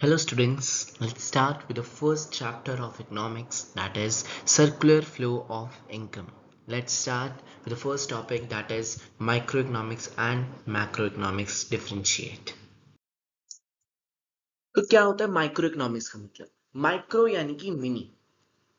Hello students, let's start with the first chapter of economics, that is circular flow of income. Let's start with the first topic, that is microeconomics and macroeconomics differentiate. तो क्या होता है micro economics का मतलब? Micro यानी कि mini,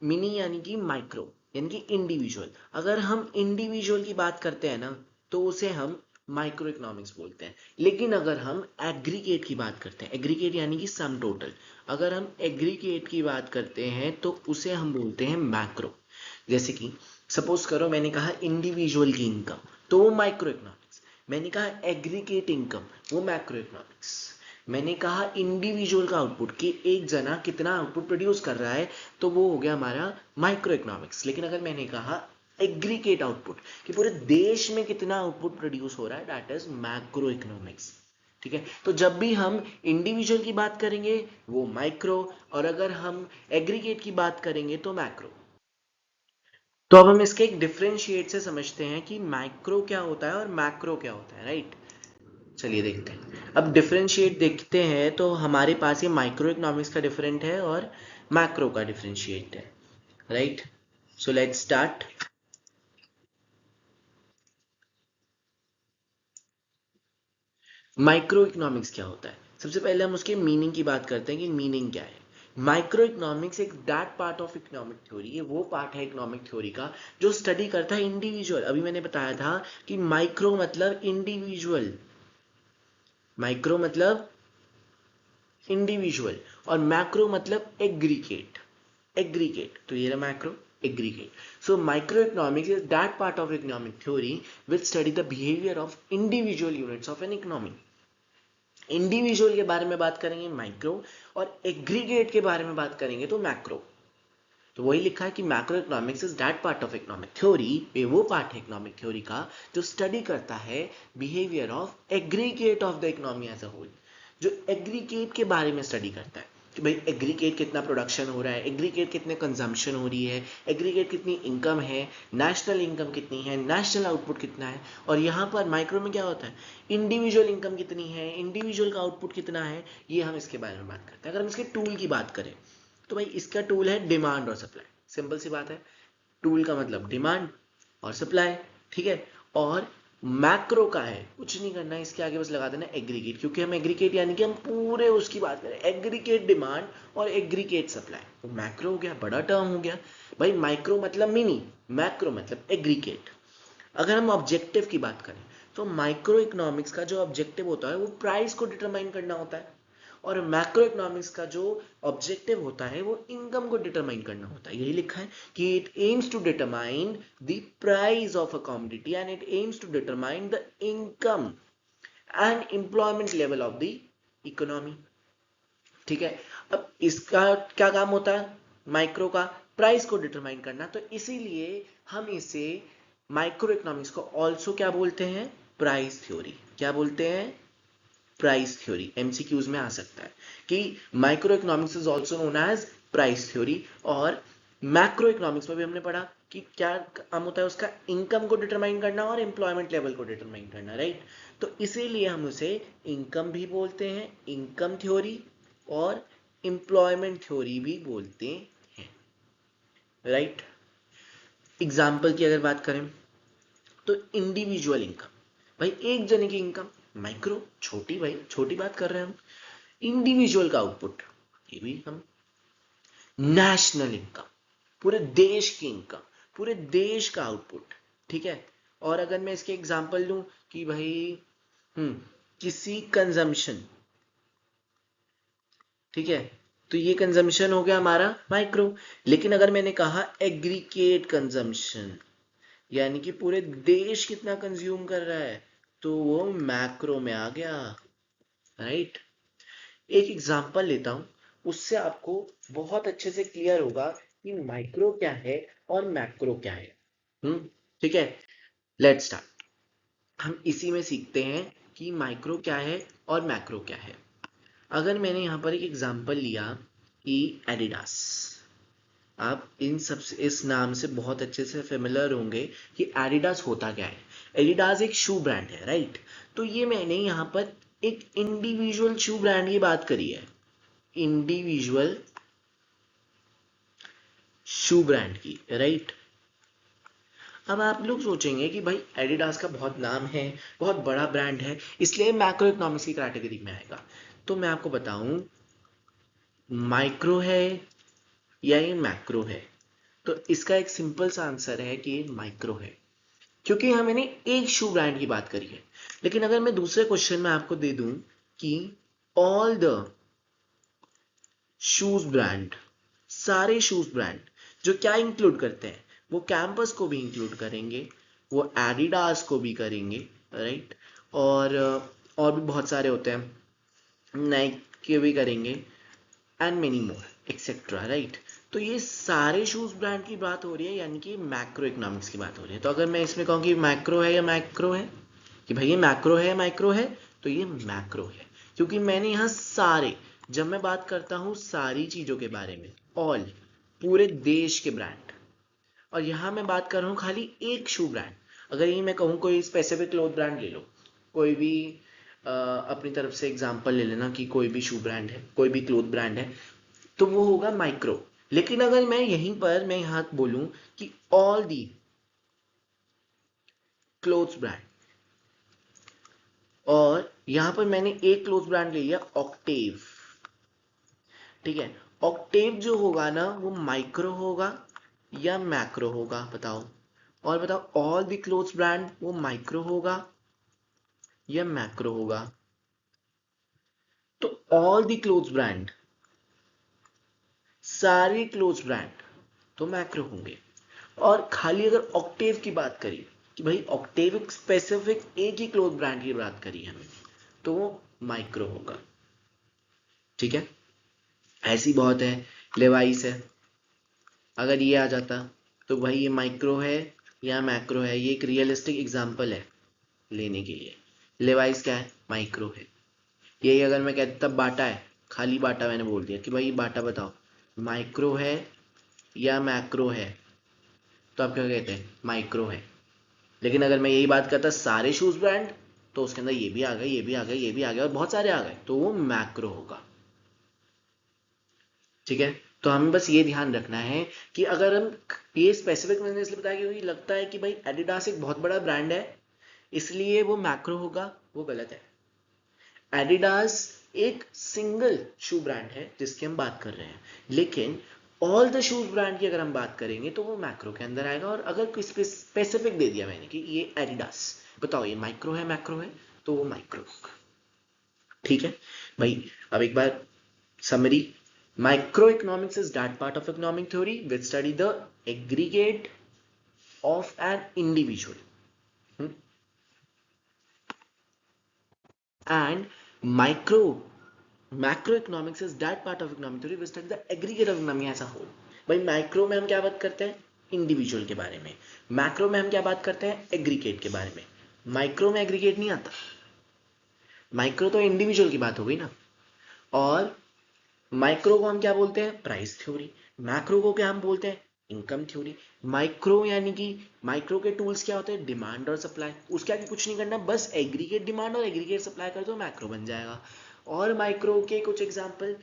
mini यानी कि माइक्रो यानी कि इंडिविजुअल। अगर हम इंडिविजुअल की बात करते हैं ना तो उसे हम माइक्रो इकोनॉमिक्स बोलते हैं। लेकिन अगर हम एग्रीगेट की बात करते हैं, एग्रीगेट यानी कि सम टोटल, अगर हम एग्रीगेट की बात करते हैं तो उसे हम बोलते हैं मैक्रो। जैसे कि सपोज करो मैंने कहा इंडिविजुअल की इनकम, तो वो माइक्रो इकोनॉमिक्स। मैंने कहा एग्रीगेट इनकम, वो मैक्रो इकोनॉमिक्स। मैंने कहा इंडिविजुअल का आउटपुट कि एक जना कितना आउटपुट प्रोड्यूस कर रहा है, तो वो हो गया हमारा माइक्रो इकोनॉमिक्स। लेकिन अगर मैंने कहा एग्रीगेट आउटपुट कि पूरे देश में कितना आउटपुट प्रोड्यूस हो रहा है, दैट इज मैक्रो इकोनॉमिक्स। ठीक है, तो जब भी हम इंडिविजुअल की बात करेंगे वो माइक्रो, और अगर हम एग्रीगेट की बात करेंगे तो मैक्रो। तो अब हम इसके एक डिफरेंशिएट से समझते हैं कि माइक्रो क्या होता है और मैक्रो क्या होता है, राइट। चलिए देखते हैं। अब डिफरेंशिएट देखते हैं तो हमारे पास ये माइक्रो इकोनॉमिक्स का डिफरेंट है और मैक्रो का डिफरेंशिएट है, right. So let's start. Micro economics क्या होता है? सबसे पहले हम उसके मीनिंग की बात करते हैं कि मीनिंग क्या है। माइक्रो इकोनॉमिक्स एक that part of economic theory, ये वो पार्ट है इकोनॉमिक थ्योरी का जो स्टडी करता है इंडिविजुअल। अभी मैंने बताया था कि माइक्रो मतलब इंडिविजुअल, माइक्रो मतलब इंडिविजुअल, और मैक्रो मतलब एग्रीगेट। एग्रीगेट तो ये रहा macro, aggregate. So micro economics is that part of economic theory which study the behaviour of individual units of an economy. Individual के बारे में बात करेंगे माइक्रो, और एग्रीगेट के बारे में बात करेंगे तो मैक्रो। तो वही लिखा है कि macro economics is that part of economic theory, ये वो पार्ट है इकोनॉमिक थ्योरी का जो स्टडी करता है behaviour of aggregate of the economy as a whole, जो एग्रीगेट के बारे में स्टडी करता है कि भाई एग्रीगेट कितना प्रोडक्शन हो रहा है, एग्रीगेट कितने कंजम्पशन हो रही है, एग्रीगेट कितनी इनकम है, नेशनल इनकम कितनी है, नेशनल आउटपुट कितना है। और यहाँ पर माइक्रो में क्या होता है, इंडिविजुअल इनकम कितनी है, इंडिविजुअल का आउटपुट कितना है, ये हम इसके बारे में बात करते हैं। अगर हम इसके टूल की बात करें तो भाई इसका टूल है डिमांड और सप्लाई, सिंपल सी बात है। टूल का मतलब डिमांड और सप्लाई, ठीक है। और मैक्रो का है कुछ नहीं करना है, इसके आगे बस लगा देना एग्रीगेट, क्योंकि हम एग्रीगेट यानी कि हम पूरे उसकी बात करें, एग्रीगेट डिमांड और एग्रीगेट सप्लाई। तो मैक्रो हो गया, बड़ा टर्म हो गया भाई। माइक्रो मतलब मिनी, मैक्रो मतलब एग्रीगेट। अगर हम ऑब्जेक्टिव की बात करें तो माइक्रो इकोनॉमिक्स का जो ऑब्जेक्टिव होता है वो प्राइस को डिटरमाइन करना होता है, और मैक्रो इकोनॉमिक्स का जो ऑब्जेक्टिव होता है वो इनकम को डिटरमाइन करना होता है। यही लिखा है कि it aims to determine the price of a commodity and it aims to determine the income and employment level of the economy. ठीक है, अब इसका क्या काम होता है माइक्रो का, प्राइस को डिटरमाइन करना। तो इसीलिए हम इसे माइक्रो इकोनॉमिक्स को ऑल्सो क्या बोलते हैं, प्राइस थ्योरी। क्या बोलते हैं, प्राइस थ्योरी। एमसीक्यूज में आ सकता है कि microeconomics is also known as price theory. और मैक्रो इकोनॉमिक्स में भी हमने पढ़ा कि क्या काम होता है उसका, इनकम को डिटरमाइन करना और एम्प्लॉयमेंट लेवल को डिटरमाइन करना, राइट। तो इसीलिए हम उसे इनकम भी बोलते हैं, इनकम थ्योरी, और एम्प्लॉयमेंट थ्योरी भी बोलते हैं, राइट। एग्जाम्पल की अगर बात करें तो इंडिविजुअल इनकम, भाई एक जने की इनकम, माइक्रो छोटी, भाई छोटी बात कर रहे हैं हम। इंडिविजुअल का आउटपुट, ये भी हम। नेशनल इनकम, पूरे देश की इनकम, पूरे देश का आउटपुट, ठीक है। और अगर मैं इसके एग्जांपल दूं कि भाई हम्म किसी कंजम्पशन, ठीक है, तो ये कंजम्पशन हो गया हमारा माइक्रो। लेकिन अगर मैंने कहा एग्रीगेट कंजम्पशन यानी कि पूरे देश कितना कंज्यूम कर रहा है, तो वो मैक्रो में आ गया, राइट। एक एग्जांपल लेता हूं, उससे आपको बहुत अच्छे से क्लियर होगा कि माइक्रो क्या है और मैक्रो क्या है। हम्म ठीक है, लेट्स स्टार्ट। हम इसी में सीखते हैं कि माइक्रो क्या है और मैक्रो क्या है। अगर मैंने यहाँ पर एक एग्जांपल लिया कि एडिडास, आप इन सब इस नाम से बहुत अच्छे से फेमिलियर होंगे कि एडिडास होता क्या है। एडिडास एक शू ब्रांड है, राइट। तो ये मैंने यहाँ पर एक इंडिविजुअल शू ब्रांड की बात करी है, इंडिविजुअल शू ब्रांड की, राइट। अब आप लोग सोचेंगे कि भाई एडिडास का बहुत नाम है, बहुत बड़ा ब्रांड है, इसलिए मैक्रो इकोनॉमिक्स की कैटेगरी में आएगा। तो मैं आपको बताऊं, माइक्रो है या ये मैक्रो है, तो इसका एक सिंपल सा आंसर है कि ये माइक्रो है, क्योंकि यहाँ मैंने एक शू ब्रांड की बात करी है। लेकिन अगर मैं दूसरे क्वेश्चन में आपको दे दूं कि ऑल द शूज ब्रांड, सारे शूज ब्रांड जो क्या इंक्लूड करते हैं, वो कैंपस को भी इंक्लूड करेंगे, वो एडिडास को भी करेंगे, राइट, और भी बहुत सारे होते हैं, नाइक के भी करेंगे, and many more etcetera, right. तो ये सारे शूज ब्रांड की बात हो रही है, यानी कि मैक्रो इकोनॉमिक्स की बात हो रही है। तो अगर मैं इसमें कहूँ कि मैक्रो है या मैक्रो है, कि भाई ये मैक्रो है या माइक्रो है, तो ये मैक्रो है, क्योंकि मैंने यहाँ सारे, जब मैं बात करता हूँ सारी चीजों के बारे में, ऑल, पूरे देश के ब्रांड, और यहाँ मैं बात कर रहा हूँ खाली एक शू ब्रांड। अगर ये मैं कहूँ कोई स्पेसिफिक क्लोथ ब्रांड ले लो, कोई भी अपनी तरफ से एग्जांपल ले लेना कि कोई भी शू ब्रांड है, कोई भी क्लोथ ब्रांड है, तो वो होगा माइक्रो। लेकिन अगर मैं यहीं पर मैं यहाँ बोलूं कि ऑल दी क्लोथ्स ब्रांड, और यहां पर मैंने एक क्लोथ ब्रांड ले लिया ऑक्टेव, ठीक है, ऑक्टेव जो होगा ना वो माइक्रो होगा या मैक्रो होगा, बताओ। और बताओ ऑल दी क्लोथ्स ब्रांड वो माइक्रो होगा या मैक्रो होगा। तो ऑल दी क्लोथ्स ब्रांड, सारे क्लोथ्स ब्रांड तो मैक्रो होंगे। और खाली अगर ऑक्टेव की बात करी कि भाई ऑक्टेव एक स्पेसिफिक एक ही क्लोथ ब्रांड की बात करी है, तो वो माइक्रो होगा, ठीक है। ऐसी बहुत है, लेवाइस है, अगर ये आ जाता तो भाई ये माइक्रो है या मैक्रो है, ये एक रियलिस्टिक एग्जांपल है लेने के लिए। लेवाइस क्या है, माइक्रो है। यही अगर मैं कहता बाटा है, खाली बाटा मैंने बोल दिया कि भाई बाटा बताओ माइक्रो है या मैक्रो है, तो आप क्या कहते हैं, माइक्रो है। लेकिन अगर मैं यही बात करता सारे शूज ब्रांड, तो उसके अंदर ये भी आ गए, ये भी आ गए, ये भी आ गए, और बहुत सारे आ गए, तो वो मैक्रो होगा, ठीक है। तो हमें बस ये ध्यान रखना है कि अगर हम, ये स्पेसिफिक मैंने इसलिए बताया क्योंकि लगता है कि भाई एडिडास एक बहुत बड़ा ब्रांड है इसलिए वो मैक्रो होगा, वो गलत है। एडिडास एक सिंगल शू ब्रांड है जिसकी हम बात कर रहे हैं, लेकिन ऑल द शूज ब्रांड की अगर हम बात करेंगे तो वो मैक्रो के अंदर आएगा। और अगर कोई स्पेसिफिक दे दिया मैंने कि ये एडिडास, बताओ ये माइक्रो है मैक्रो है, तो वो माइक्रो होगा, ठीक है भाई। अब एक बार summary, microeconomics is that part of economic theory which study the aggregate of an individual, and micro macroeconomics is that part of economic theory which study the aggregate of economy as a whole। भाई micro में हम क्या बात करते हैं, individual के बारे में, मैक्रो में हम क्या बात करते हैं, एग्रीगेट के बारे में। माइक्रो में एग्रीगेट नहीं आता, माइक्रो तो इंडिविजुअल की बात हो गई ना। और माइक्रो को हम क्या बोलते हैं, प्राइस थ्योरी। मैक्रो को क्या हम बोलते हैं, इनकम थ्योरी। माइक्रो यानी कि माइक्रो के टूल्स क्या होते हैं, डिमांड और सप्लाई। उसके आगे कुछ नहीं करना, बस एग्रीगेट डिमांड और एग्रीगेट सप्लाई कर दो, मैक्रो बन जाएगा। और माइक्रो के कुछ एग्जांपल,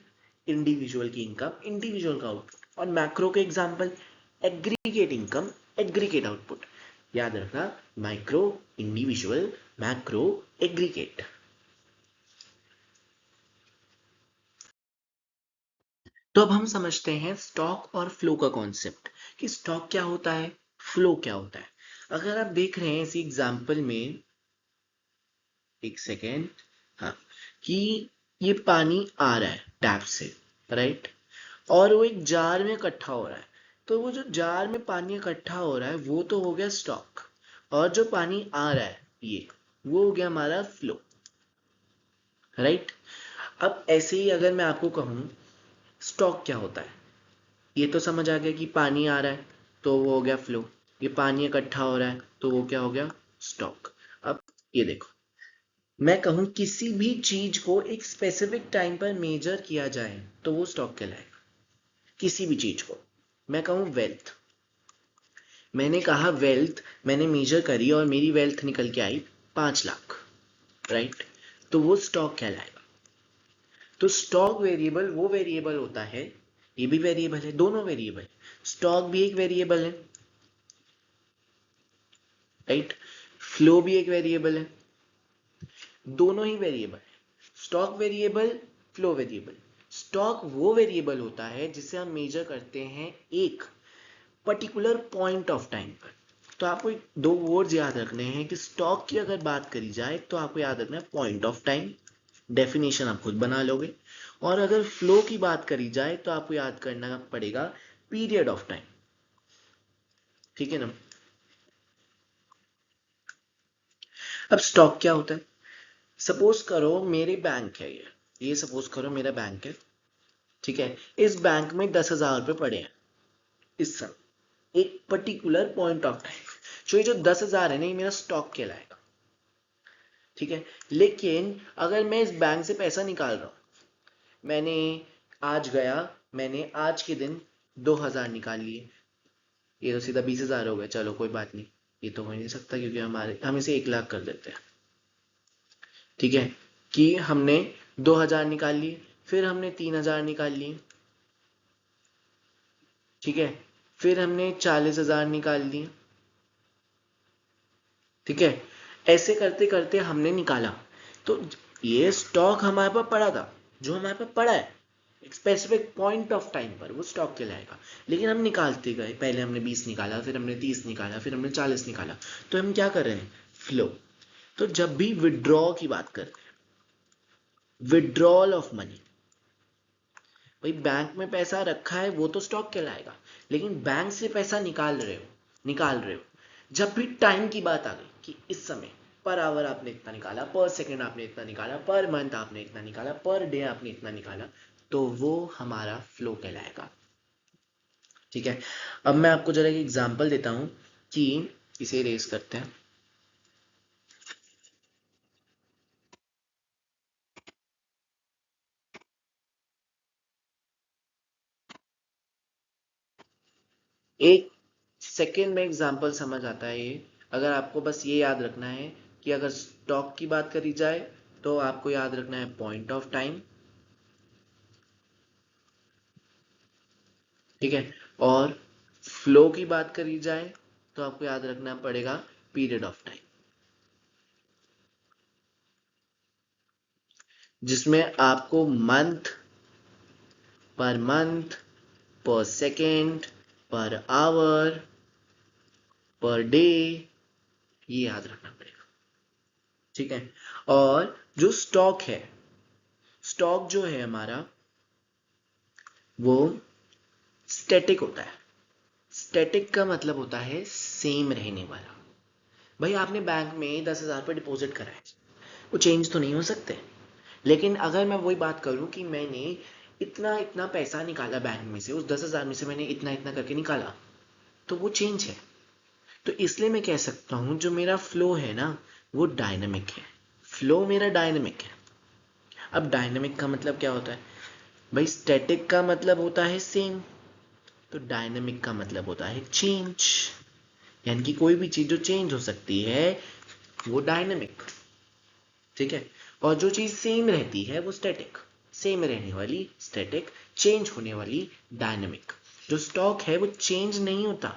इंडिविजुअल की इनकम, इंडिविजुअल का आउटपुट। और मैक्रो के example, aggregate income, aggregate output. याद रखना, माइक्रो, इंडिविजुअल, मैक्रो, एग्रीगेट। तो अब हम समझते हैं स्टॉक और फ्लो का कॉन्सेप्ट, कि स्टॉक क्या होता है, फ्लो क्या होता है। अगर आप देख रहे हैं इसी एग्जांपल में, एक सेकेंड, हाँ, कि ये पानी आ रहा है टैप से, राइट, और वो एक जार में इकट्ठा हो रहा है। तो वो जो जार में पानी इकट्ठा हो रहा है वो तो हो गया स्टॉक, और जो पानी आ रहा है ये, वो हो गया हमारा फ्लो, राइट। अब ऐसे ही अगर मैं आपको कहूं स्टॉक क्या होता है, ये तो समझ आ गया कि पानी आ रहा है तो वो हो गया फ्लो, ये पानी इकट्ठा हो रहा है तो वो क्या हो गया, स्टॉक। अब ये देखो, मैं कहूं किसी भी चीज को एक स्पेसिफिक टाइम पर मेजर किया जाए तो वो स्टॉक कहलाएगा। किसी भी चीज को, मैं कहूं वेल्थ, मैंने कहा वेल्थ मैंने मेजर करी और मेरी वेल्थ निकल के आई 5 लाख, राइट, तो वो स्टॉक कहलाएगा। तो स्टॉक वेरिएबल वो वेरिएबल होता है, ये भी वेरिएबल है, दोनों वेरिएबल, स्टॉक भी एक वेरिएबल है, राइट, फ्लो भी एक वेरिएबल है, दोनों ही वेरिएबल है, stock variable, flow variable. Stock वो वेरिएबल होता है जिसे हम मेजर करते हैं एक पर्टिकुलर पॉइंट ऑफ टाइम पर। तो आपको दो वर्ड्स याद रखने हैं कि स्टॉक की अगर बात करी जाए तो आपको याद रखना है पॉइंट ऑफ टाइम, डेफिनेशन आप खुद बना लोगे, और अगर फ्लो की बात करी जाए तो आपको याद करना पड़ेगा पीरियड ऑफ टाइम, ठीक है ना। अब स्टॉक क्या होता है, सपोज करो मेरे बैंक है, ये सपोज करो मेरा बैंक है, ठीक है, इस बैंक में 10,000 रुपए पड़े हैं इस समय, एक पर्टिकुलर पॉइंट ऑफ टाइम। तो ये जो 10,000 है ना, ये मेरा स्टॉक कहलाएगा, ठीक है। लेकिन अगर मैं इस बैंक से पैसा निकाल रहा हूं, मैंने आज गया, मैंने आज के दिन 2,000 निकाल लिए, ये तो सीधा 20,000 हो गया, चलो कोई बात नहीं, ये तो हो नहीं सकता क्योंकि हम इसे 1 लाख कर देते हैं, ठीक है, कि हमने 2,000 निकाल लिए, फिर हमने 3,000 निकाल लिए, ठीक है, फिर हमने 40,000 निकाल लिए, ठीक है, ऐसे करते करते हमने निकाला। तो ये स्टॉक हमारे पास पड़ा था, जो हमारे पास पड़ा है एक स्पेसिफिक पॉइंट ऑफ टाइम पर, वो स्टॉक कहलाएगा। लेकिन हम निकालते गए, पहले हमने 20 निकाला, फिर हमने 30 निकाला, फिर हमने 40 निकाला, तो हम क्या कर रहे हैं, फ्लो। तो जब भी विड्रॉ की बात करते हैं, विड्रॉल ऑफ मनी, भाई बैंक में पैसा रखा है वो तो स्टॉक कहलाएगा, लेकिन बैंक से पैसा निकाल रहे हो जब भी टाइम की बात आ गई कि इस समय पर आवर आपने इतना निकाला, पर सेकंड आपने इतना निकाला, पर मंथ आपने इतना निकाला, पर डे आपने इतना निकाला, तो वो हमारा फ्लो कहलाएगा, ठीक है। अब मैं आपको जरा एक एग्जांपल देता हूं कि इसे रेस करते हैं। एक सेकेंड में एग्जाम्पल समझ आता है ये, अगर आपको बस ये याद रखना है कि अगर स्टॉक की बात करी जाए तो आपको याद रखना है पॉइंट ऑफ टाइम, ठीक है, और फ्लो की बात करी जाए तो आपको याद रखना पड़ेगा पीरियड ऑफ टाइम, जिसमें आपको मंथ पर second, per hour, per day, ये याद रखना पड़ेगा, ठीक है। और जो स्टॉक है, स्टॉक जो है हमारा वो स्टैटिक होता है। स्टैटिक का मतलब होता है सेम रहने वाला। भाई आपने बैंक में 10,000 रुपये डिपॉजिट करा है, वो चेंज तो नहीं हो सकते, लेकिन अगर मैं वही बात करूं कि मैंने इतना इतना पैसा निकाला बैंक में से, उस 10,000 में से मैंने इतना इतना करके निकाला, तो वो चेंज है। तो इसलिए मैं कह सकता हूं जो मेरा फ्लो है ना, वो डायनेमिक है, फ्लो मेरा डायनेमिक है। अब डायनेमिक का मतलब क्या होता है, भाई स्टैटिक का मतलब होता है सेम, तो डायनेमिक का मतलब होता है चेंज, यानी कि कोई भी चीज जो चेंज हो सकती है वो डायनेमिक, ठीक है। और जो चीज सेम रहती है वो स्टैटिक, सेम रहने वाली स्टैटिक, चेंज होने वाली डायनेमिक। जो स्टॉक है वो चेंज नहीं होता,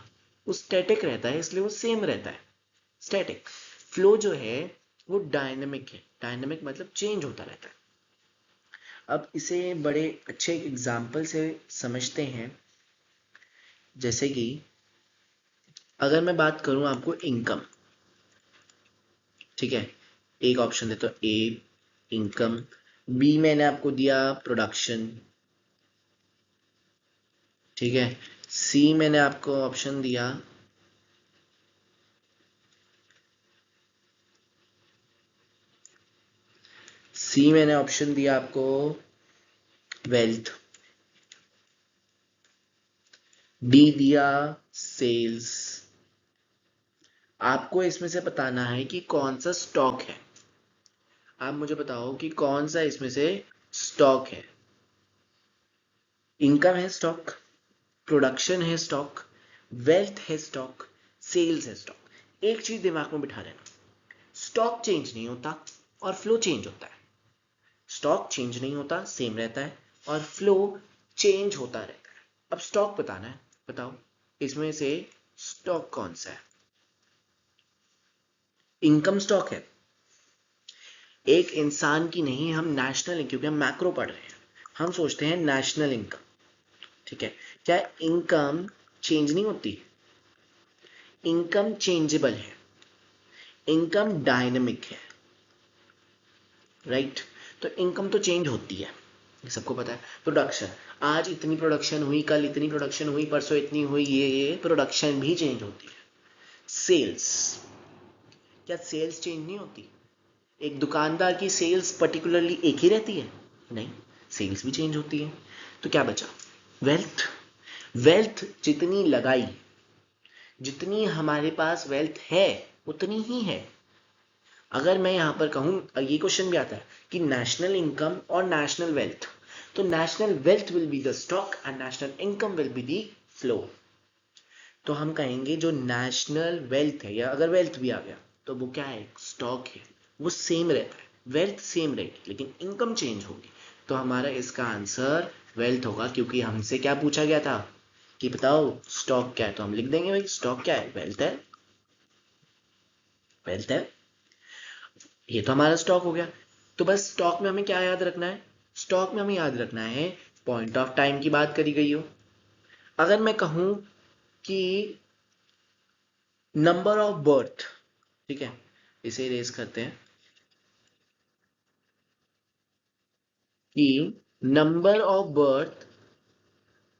वो स्टैटिक रहता है, इसलिए वो सेम रहता है, स्टैटिक। फ्लो जो है वो डायनेमिक है, डायनेमिक मतलब चेंज होता रहता है। अब इसे बड़े अच्छे एग्जाम्पल से समझते हैं, जैसे कि अगर मैं बात करूं आपको इनकम, ठीक है, एक ऑप्शन देता हूं ए इनकम, बी मैंने आपको दिया प्रोडक्शन, ठीक है, सी मैंने आपको ऑप्शन दिया सी मैंने ऑप्शन दिया आपको वेल्थ, डी दिया सेल्स। आपको इसमें से बताना है कि कौन सा स्टॉक है, आप मुझे बताओ कि कौन सा इसमें से स्टॉक है। इनकम है स्टॉक, प्रोडक्शन है स्टॉक, वेल्थ है स्टॉक, सेल्स है स्टॉक। एक चीज दिमाग में बिठा लेना, स्टॉक चेंज नहीं होता और फ्लो चेंज होता है। स्टॉक चेंज नहीं होता, सेम रहता है, और फ्लो चेंज होता रहता है। अब स्टॉक बताना है, बताओ इसमें से स्टॉक कौन सा है? इनकम स्टॉक है, एक इंसान की नहीं, हम नेशनल, क्योंकि हम मैक्रो पढ़ रहे हैं, हम सोचते हैं नेशनल इनकम, ठीक है। क्या इनकम चेंज नहीं होती? इनकम चेंजेबल है, इनकम डायनेमिक है, राइट? तो इनकम तो चेंज होती है, ये सबको पता है। प्रोडक्शन, आज इतनी प्रोडक्शन हुई, कल इतनी प्रोडक्शन हुई, परसों इतनी हुई, ये प्रोडक्शन भी चेंज होती है। सेल्स, क्या सेल्स चेंज नहीं होती? एक दुकानदार की सेल्स पर्टिकुलरली एक ही रहती है? नहीं, सेल्स भी चेंज होती है। तो क्या बचा? वेल्थ। वेल्थ जितनी लगाई, जितनी हमारे पास वेल्थ है उतनी ही है। अगर मैं यहां पर कहूं, ये क्वेश्चन भी आता है कि नेशनल इनकम और नेशनल वेल्थ, तो national wealth will be the stock and national income will be the flow. तो हम कहेंगे जो नेशनल वेल्थ है, या अगर वेल्थ भी आ गया तो वो क्या है? स्टॉक है, वो सेम रहता है, वेल्थ सेम रहेगी लेकिन इनकम चेंज होगी। तो हमारा इसका आंसर वेल्थ होगा, क्योंकि हमसे क्या पूछा गया था कि बताओ स्टॉक क्या है, तो हम लिख देंगे भाई स्टॉक क्या है? वेल्थ है, वेल्थ है। ये तो हमारा स्टॉक हो गया। तो बस स्टॉक में हमें क्या याद रखना है? स्टॉक में हमें याद रखना है पॉइंट ऑफ टाइम की बात करी गई हो। अगर मैं कहूं कि नंबर ऑफ बर्थ, ठीक है, इसे इरेज करते हैं, कि number of birth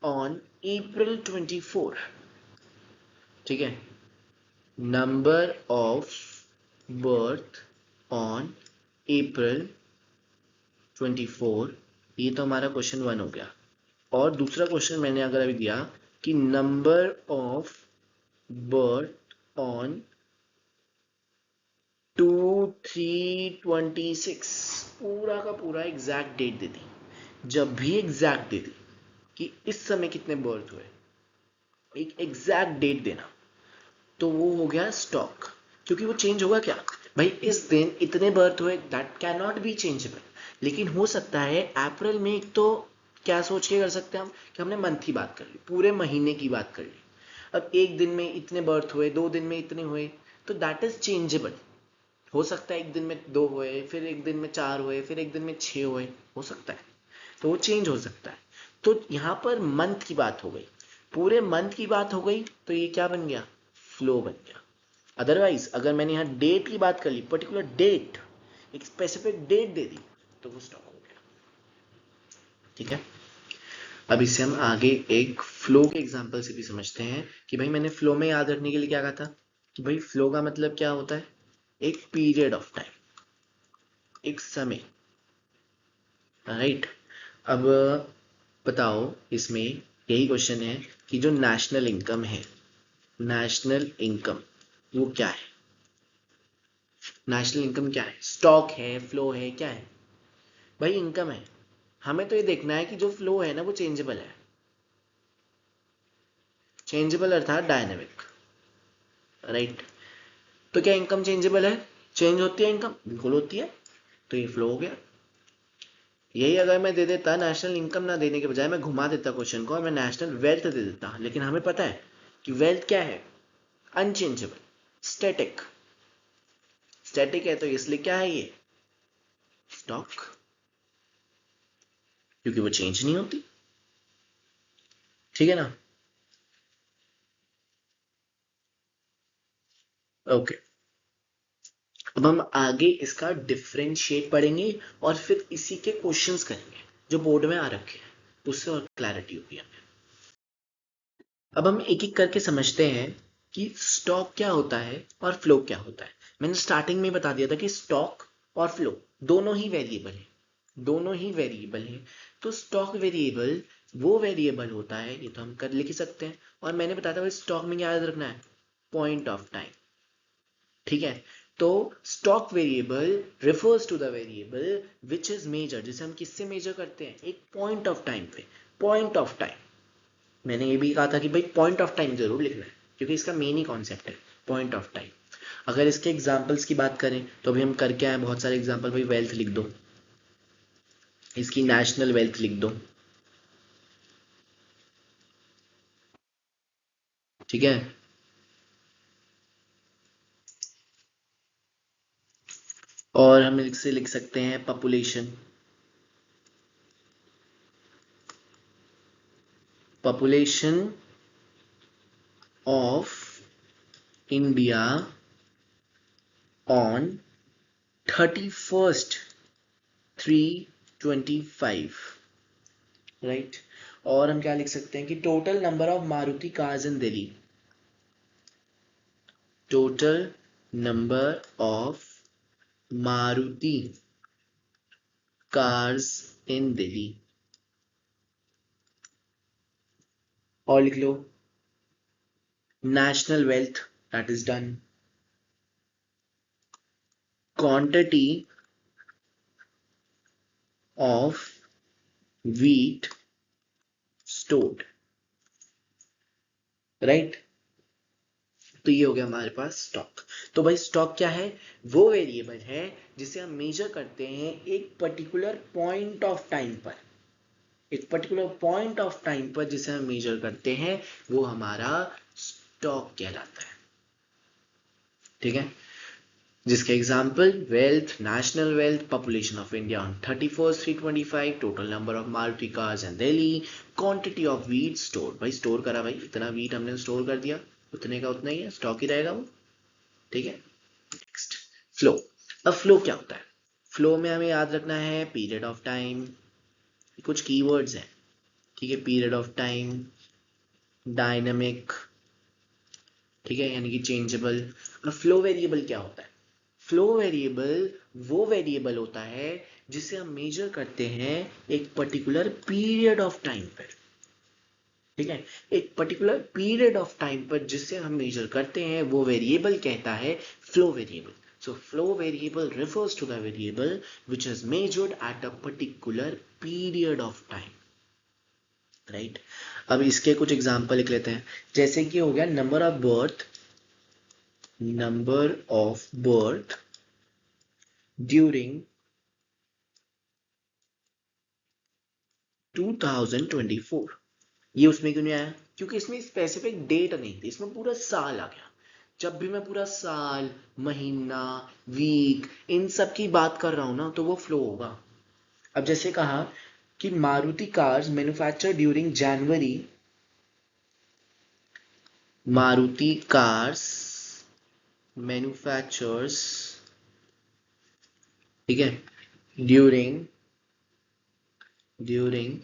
on April 24, ठीक है, number of birth on April 24, ये तो हमारा क्वेश्चन 1 हो गया। और दूसरा क्वेश्चन मैंने अगर अभी दिया कि नंबर ऑफ बर्थ ऑन 2/3/26, पूरा का पूरा एग्जैक्ट डेट दे दी, जब भी एग्जैक्ट दे दी कि इस समय कितने बर्थ हुए, एक एग्जैक्ट डेट देना, तो वो हो गया स्टॉक। क्योंकि वो चेंज होगा क्या भाई, इस दिन इतने बर्थ हुए, that can not be changeable. लेकिन हो सकता है अप्रैल में, एक तो क्या सोच के कर सकते हैं हम कि हमने मंथ की बात कर ली, पूरे महीने की बात कर ली। अब एक दिन में इतने बर्थ हुए, 2 दिन में इतने हुए, तो दैट इज चेंजेबल। हो सकता है एक दिन में 2 हुए, फिर एक दिन में 4 हुए, फिर एक दिन में 6 हुए, हो सकता है, तो वो चेंज हो सकता है। तो यहाँ पर मंथ की बात हो गई, पूरे मंथ की बात हो गई, तो ये क्या बन गया? फ्लो बन गया। अदरवाइज अगर मैंने यहाँ डेट की बात कर ली, पर्टिकुलर डेट, एक स्पेसिफिक डेट दे दी, तो वो स्टॉक हो गया, ठीक है। अब इससे हम आगे एक फ्लो के एग्जांपल से भी समझते हैं कि भाई मैंने फ्लो में याद रखने के लिए क्या कहा था कि भाई फ्लो का मतलब क्या होता है? एक पीरियड ऑफ टाइम, एक समय, राइट। अब बताओ, इसमें यही क्वेश्चन है कि जो नेशनल इनकम है, नेशनल इनकम वो क्या है? नेशनल इनकम क्या है? स्टॉक है, फ्लो है, क्या है? भाई इनकम है। हमें तो ये देखना है कि जो फ्लो है ना वो चेंजेबल है, चेंजेबल अर्थात डायनेमिक, राइट। तो क्या इनकम चेंजेबल है? चेंज होती है इनकम? बिल्कुल होती है। तो ये फ्लो हो गया। यही अगर मैं दे देता नेशनल इनकम ना देने के बजाय, मैं घुमा देता क्वेश्चन को और मैं नेशनल वेल्थ दे देता, लेकिन हमें पता है कि वेल्थ क्या है? Unchangeable, static. स्टैटिक है तो इसलिए क्या है ये? स्टॉक, क्योंकि वो चेंज नहीं होती, ठीक है ना? ओके, अब हम आगे इसका डिफरेंशिएट पढ़ेंगे और फिर इसी के क्वेश्चंस करेंगे जो बोर्ड में आ रखे हैं, उससे और क्लैरिटी होगी हमें। अब हम एक एक करके समझते हैं कि स्टॉक क्या होता है और फ्लो क्या होता है। मैंने स्टार्टिंग में बता दिया था कि स्टॉक और फ्लो दोनों ही वेरिएबल हैं, दोनों ही वेरिएबल हैं। तो स्टॉक वेरिएबल वो वेरिएबल होता है, ये तो हम कर लिख ही सकते हैं। और मैंने बताया था स्टॉक में क्या याद रखना है? पॉइंट ऑफ टाइम, ठीक है। तो stock variable refers to the variable which is measure, जिसे हम किससे मेजर करते हैं? एक पॉइंट ऑफ टाइम पे। पॉइंट ऑफ टाइम, मैंने ये भी कहा था कि भाई पॉइंट ऑफ टाइम जरूर लिखना है, क्योंकि इसका मेन ही कॉन्सेप्ट है पॉइंट ऑफ टाइम। अगर इसके एग्जाम्पल्स की बात करें तो अभी हम करके आए बहुत सारे एग्जाम्पल, भाई वेल्थ लिख दो, इसकी नेशनल वेल्थ लिख दो, ठीक है। और हम इसे लिख सकते हैं population, population of India on 31st 3/25, right. और हम क्या लिख सकते हैं कि total number of Maruti cars in Delhi, total number of Maruti cars in Delhi. और लिख लो national wealth, that is done. Quantity of wheat stored, right. तो ये हो गया हमारे पास स्टॉक। तो भाई स्टॉक क्या है, वो वेरिएबल है जिसे हम मेजर करते हैं एक पर्टिकुलर पॉइंट ऑफ टाइम पर, एक पर्टिकुलर पॉइंट ऑफ टाइम पर जिसे हम मेजर करते हैं वो हमारा स्टॉक कहलाता है, ठीक है। जिसके example wealth, national wealth, population of India on 31st 3/25, total number of Maruti cars in Delhi, quantity of wheat store, भाई स्टोर करा, भाई इतना व्हीट हमने स्टोर कर दिया, उतने का उतना ही है, स्टॉक ही रहेगा वो, ठीक है। Next flow. अब फ्लो क्या होता है, फ्लो में हमें याद रखना है पीरियड ऑफ टाइम, कुछ कीवर्ड्स हैं, ठीक है। पीरियड ऑफ टाइम, डायनेमिक, ठीक है, यानी कि चेंजेबल। अब फ्लो वेरिएबल क्या होता है, फ्लो वेरिएबल वो वेरिएबल होता है जिसे हम मेजर करते हैं एक पर्टिकुलर पीरियड ऑफ टाइम पर, ठीक है। एक पर्टिकुलर पीरियड ऑफ टाइम पर जिसे हम मेजर करते हैं वो वेरिएबल कहता है flow variable. So flow variable refers to the variable which is measured at a particular period of time, right? अब इसके कुछ एग्जांपल लिख लेते हैं, जैसे कि हो गया number of birth, number of birth during 2024। ये उसमें क्यों नहीं आया, क्योंकि इसमें स्पेसिफिक डेट नहीं थी, इसमें पूरा साल आ गया। जब भी मैं पूरा साल, महीना, वीक, इन सब की बात कर रहा हूं ना तो वो फ्लो होगा। अब जैसे कहा कि मारुति कार्स मैन्युफैक्चर ड्यूरिंग जनवरी, मारुति कार्स मैन्युफैक्चर्स, ठीक है, ड्यूरिंग ड्यूरिंग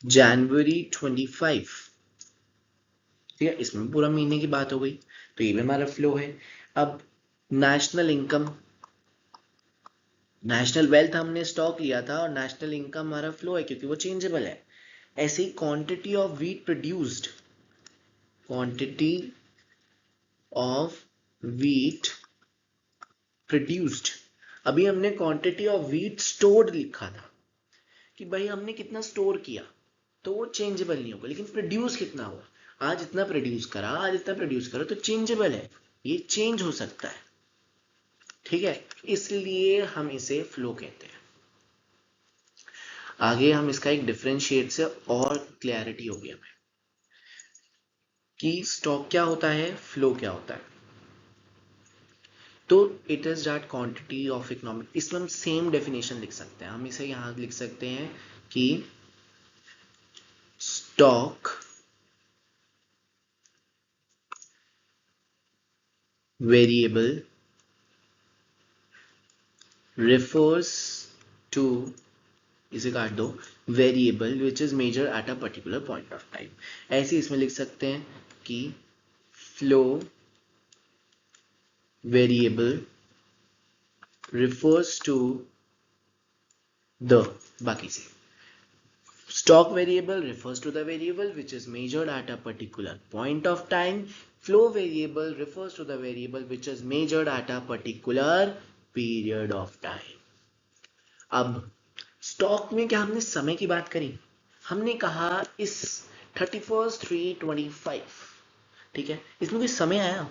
जनवरी 25, ठीक है। इसमें पूरा महीने की बात हो गई, तो ये भी हमारा फ्लो है। अब नेशनल इनकम, नेशनल वेल्थ हमने स्टॉक लिया था और नेशनल इनकम हमारा फ्लो है क्योंकि वो चेंजेबल है। ऐसे ही quantity of wheat produced, quantity of wheat produced, अभी हमने क्वांटिटी ऑफ व्हीट स्टोर्ड लिखा था कि भाई हमने कितना स्टोर किया, तो वो चेंजेबल नहीं होगा। लेकिन प्रोड्यूस कितना हुआ, आज इतना प्रोड्यूस करा, आज इतना प्रोड्यूस करा, तो चेंजेबल है, ये चेंज हो सकता है, ठीक है। इसलिए हम इसे फ्लो कहते हैं। आगे हम इसका एक डिफरेंशिएट से और क्लैरिटी होगी हमें कि स्टॉक क्या होता है, फ्लो क्या होता है। तो it is that quantity of economic, इसमें हम सेम डेफिनेशन लिख सकते हैं, हम इसे यहां लिख सकते हैं कि स्टॉक वेरिएबल refers to, इसे काट दो, variable which is measure at a particular point of time. ऐसे इसमें लिख सकते हैं कि flow variable refers to the, बाकी से stock variable refers to the variable which is measured at a particular point of time, flow variable refers to the variable which is measured at a particular period of time। अब stock में क्या हमने समय की बात करी, हमने कहा इस 31st 3/25, ठीक है, इसमें कोई समय आया,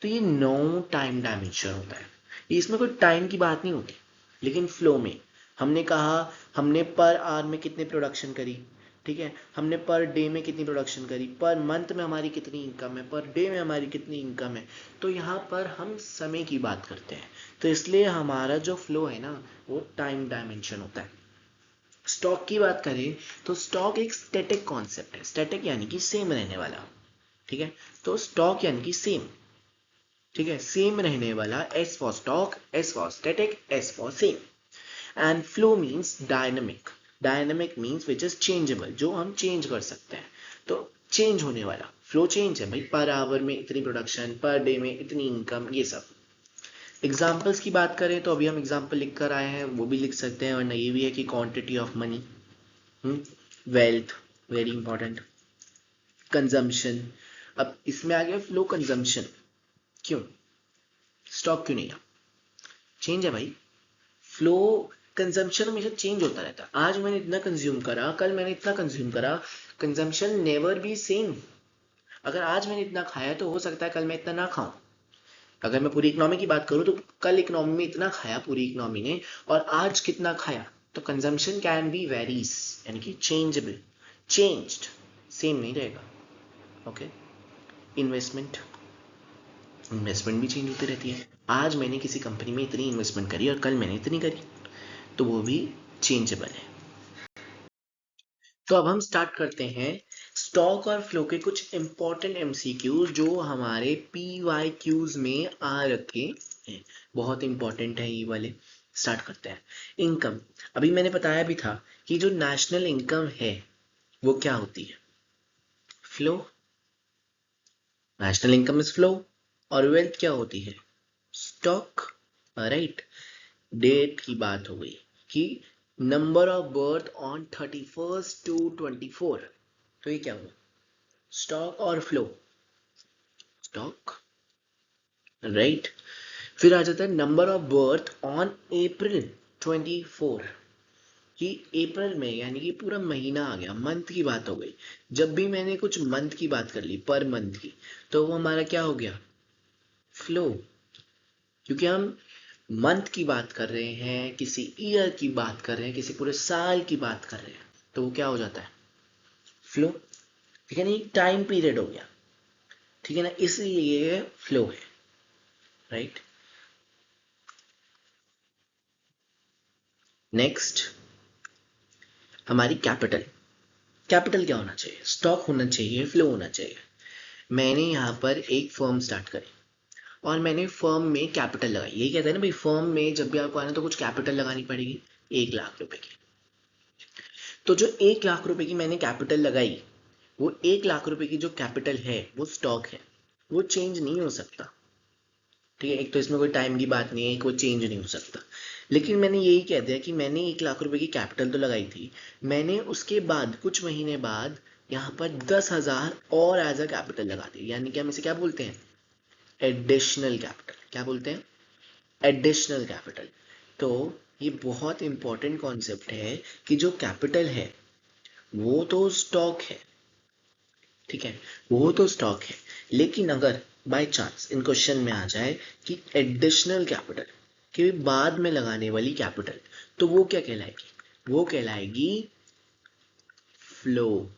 तो ये नो टाइम डायमेंशन होता है, इसमें कोई टाइम की बात नहीं होती। लेकिन फ्लो में हमने कहा हमने पर आवर में कितने प्रोडक्शन करी, ठीक है, हमने पर डे में कितनी प्रोडक्शन करी, पर मंथ में हमारी कितनी इनकम है, पर डे में हमारी कितनी इनकम है, तो यहाँ पर हम समय की बात करते हैं, तो इसलिए हमारा जो फ्लो है ना वो टाइम डायमेंशन होता है। स्टॉक की बात करें तो स्टॉक एक स्टैटिक कॉन्सेप्ट है, स्टैटिक यानी कि सेम रहने वाला, ठीक है, तो स्टॉक यानी कि सेम, ठीक है, सेम रहने वाला, S for stock, S for static, S for same. And flow means dynamic, dynamic means which is changeable, जो हम चेंज कर सकते हैं, तो चेंज होने वाला फ्लो चेंज है भाई, पर आवर में इतनी प्रोडक्शन, पर डे में इतनी इनकम, ये सब। एग्जाम्पल्स की बात करें तो अभी हम एग्जाम्पल लिख कर आए हैं, वो भी लिख सकते हैं, वरना ये भी है कि quantity of money, wealth, very important, consumption. अब इसमें आ गया फ्लो कंजम्पशन, क्यों, स्टॉक क्यों नहीं है, चेंज है भाई, फ्लो कंजम्पशन हमेशा चेंज होता रहता है, आज मैंने इतना कंज्यूम करा, कल मैंने इतना कंज्यूम करा, कंजम्पशन नेवर बी सेम। अगर आज मैंने इतना खाया तो हो सकता है कल मैं इतना ना खाऊं, अगर मैं पूरी इकोनॉमी की बात करूं तो कल इकोनॉमी में इतना खाया पूरी इकोनॉमी ने, और आज कितना खाया, तो कंजम्पशन कैन बी वेरीज, यानी कि चेंजेबल, चेंज्ड, सेम नहीं रहेगा। ओके, इन्वेस्टमेंट, इन्वेस्टमेंट भी चेंज होती रहती है, आज मैंने किसी कंपनी में इतनी इन्वेस्टमेंट करी और कल मैंने इतनी करी, तो वो भी चेंजेबल है। तो अब हम स्टार्ट करते हैं स्टॉक और फ्लो के कुछ इंपॉर्टेंट एमसीक्यूज जो हमारे PYQs में आ रखे हैं, बहुत इंपॉर्टेंट है ये वाले। स्टार्ट करते हैं। इनकम, अभी मैंने बताया भी था कि जो नेशनल इनकम है वो क्या होती है, flow, national income is flow, और वेल्थ क्या होती है, स्टॉक, राइट। डेट की बात हो गई कि number of birth on 31st to 24, तो ये क्या हुआ, स्टॉक और फ्लो, स्टॉक, राइट। फिर आ जाता है number of birth on April 24, कि अप्रैल में, यानी कि पूरा महीना आ गया, मंथ की बात हो गई, जब भी मैंने कुछ मंथ की बात कर ली, पर मंथ की, तो वो हमारा क्या हो गया, फ्लो, क्योंकि हम मंथ की बात कर रहे हैं, किसी ईयर की बात कर रहे हैं, किसी पूरे साल की बात कर रहे हैं, तो वो क्या हो जाता है, फ्लो, ठीक है ना, टाइम पीरियड हो गया, ठीक है ना, इसलिए ये फ्लो है, राइट। नेक्स्ट हमारी कैपिटल, कैपिटल क्या होना चाहिए, स्टॉक होना चाहिए, फ्लो होना चाहिए। मैंने यहाँ पर एक फर्म स्टार्ट करी और मैंने फर्म में कैपिटल लगाई, यही कहते हैं ना भाई, फर्म में जब भी आपको आना तो कुछ कैपिटल लगानी पड़ेगी, 1 लाख रुपए की। तो जो 1 लाख रुपए की मैंने कैपिटल लगाई, वो 1 लाख रुपए की जो कैपिटल है वो स्टॉक है, वो चेंज नहीं हो सकता, ठीक है, एक तो इसमें कोई टाइम की बात नहीं है, एक वो चेंज नहीं हो सकता। लेकिन मैंने यही कह दिया कि मैंने 1 लाख रुपए की कैपिटल तो लगाई थी, मैंने उसके बाद कुछ महीने बाद यहाँ पर 10,000 और एज अ कैपिटल लगा दी, यानी कि हम इसे क्या बोलते हैं, एडिशनल कैपिटल, क्या बोलते हैं, एडिशनल कैपिटल। तो ये बहुत इंपॉर्टेंट कॉन्सेप्ट है कि जो कैपिटल है वो तो स्टॉक है, ठीक है, वो तो स्टॉक है, लेकिन अगर बाय चांस इन क्वेश्चन में आ जाए कि एडिशनल कैपिटल के बाद में लगाने वाली कैपिटल, तो वो क्या कहलाएगी, वो कहलाएगी फ्लो,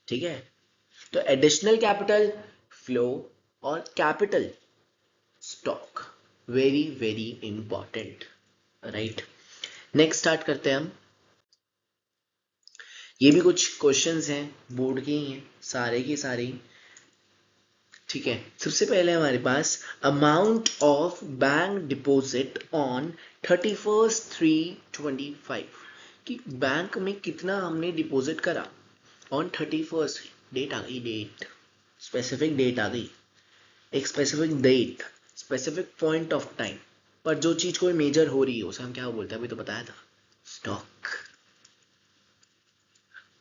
ठीक है। तो एडिशनल कैपिटल, फ्लो, और capital, stock, very very important, right. Next start करते हैं हम। ये भी कुछ क्वेश्चंस हैं, बोर्ड के ही हैं, सारे के सारे ही, ठीक है। सबसे पहले हमारे पास amount of bank deposit on 31/3/25, कि बैंक में कितना हमने डिपॉजिट करा ऑन 31st, डेट आ गई, डेट, स्पेसिफिक डेट आ गई, एक specific date, specific point of time पर जो चीज कोई मेजर हो रही है उसे हम क्या बोलते हैं, अभी तो बताया था, स्टॉक,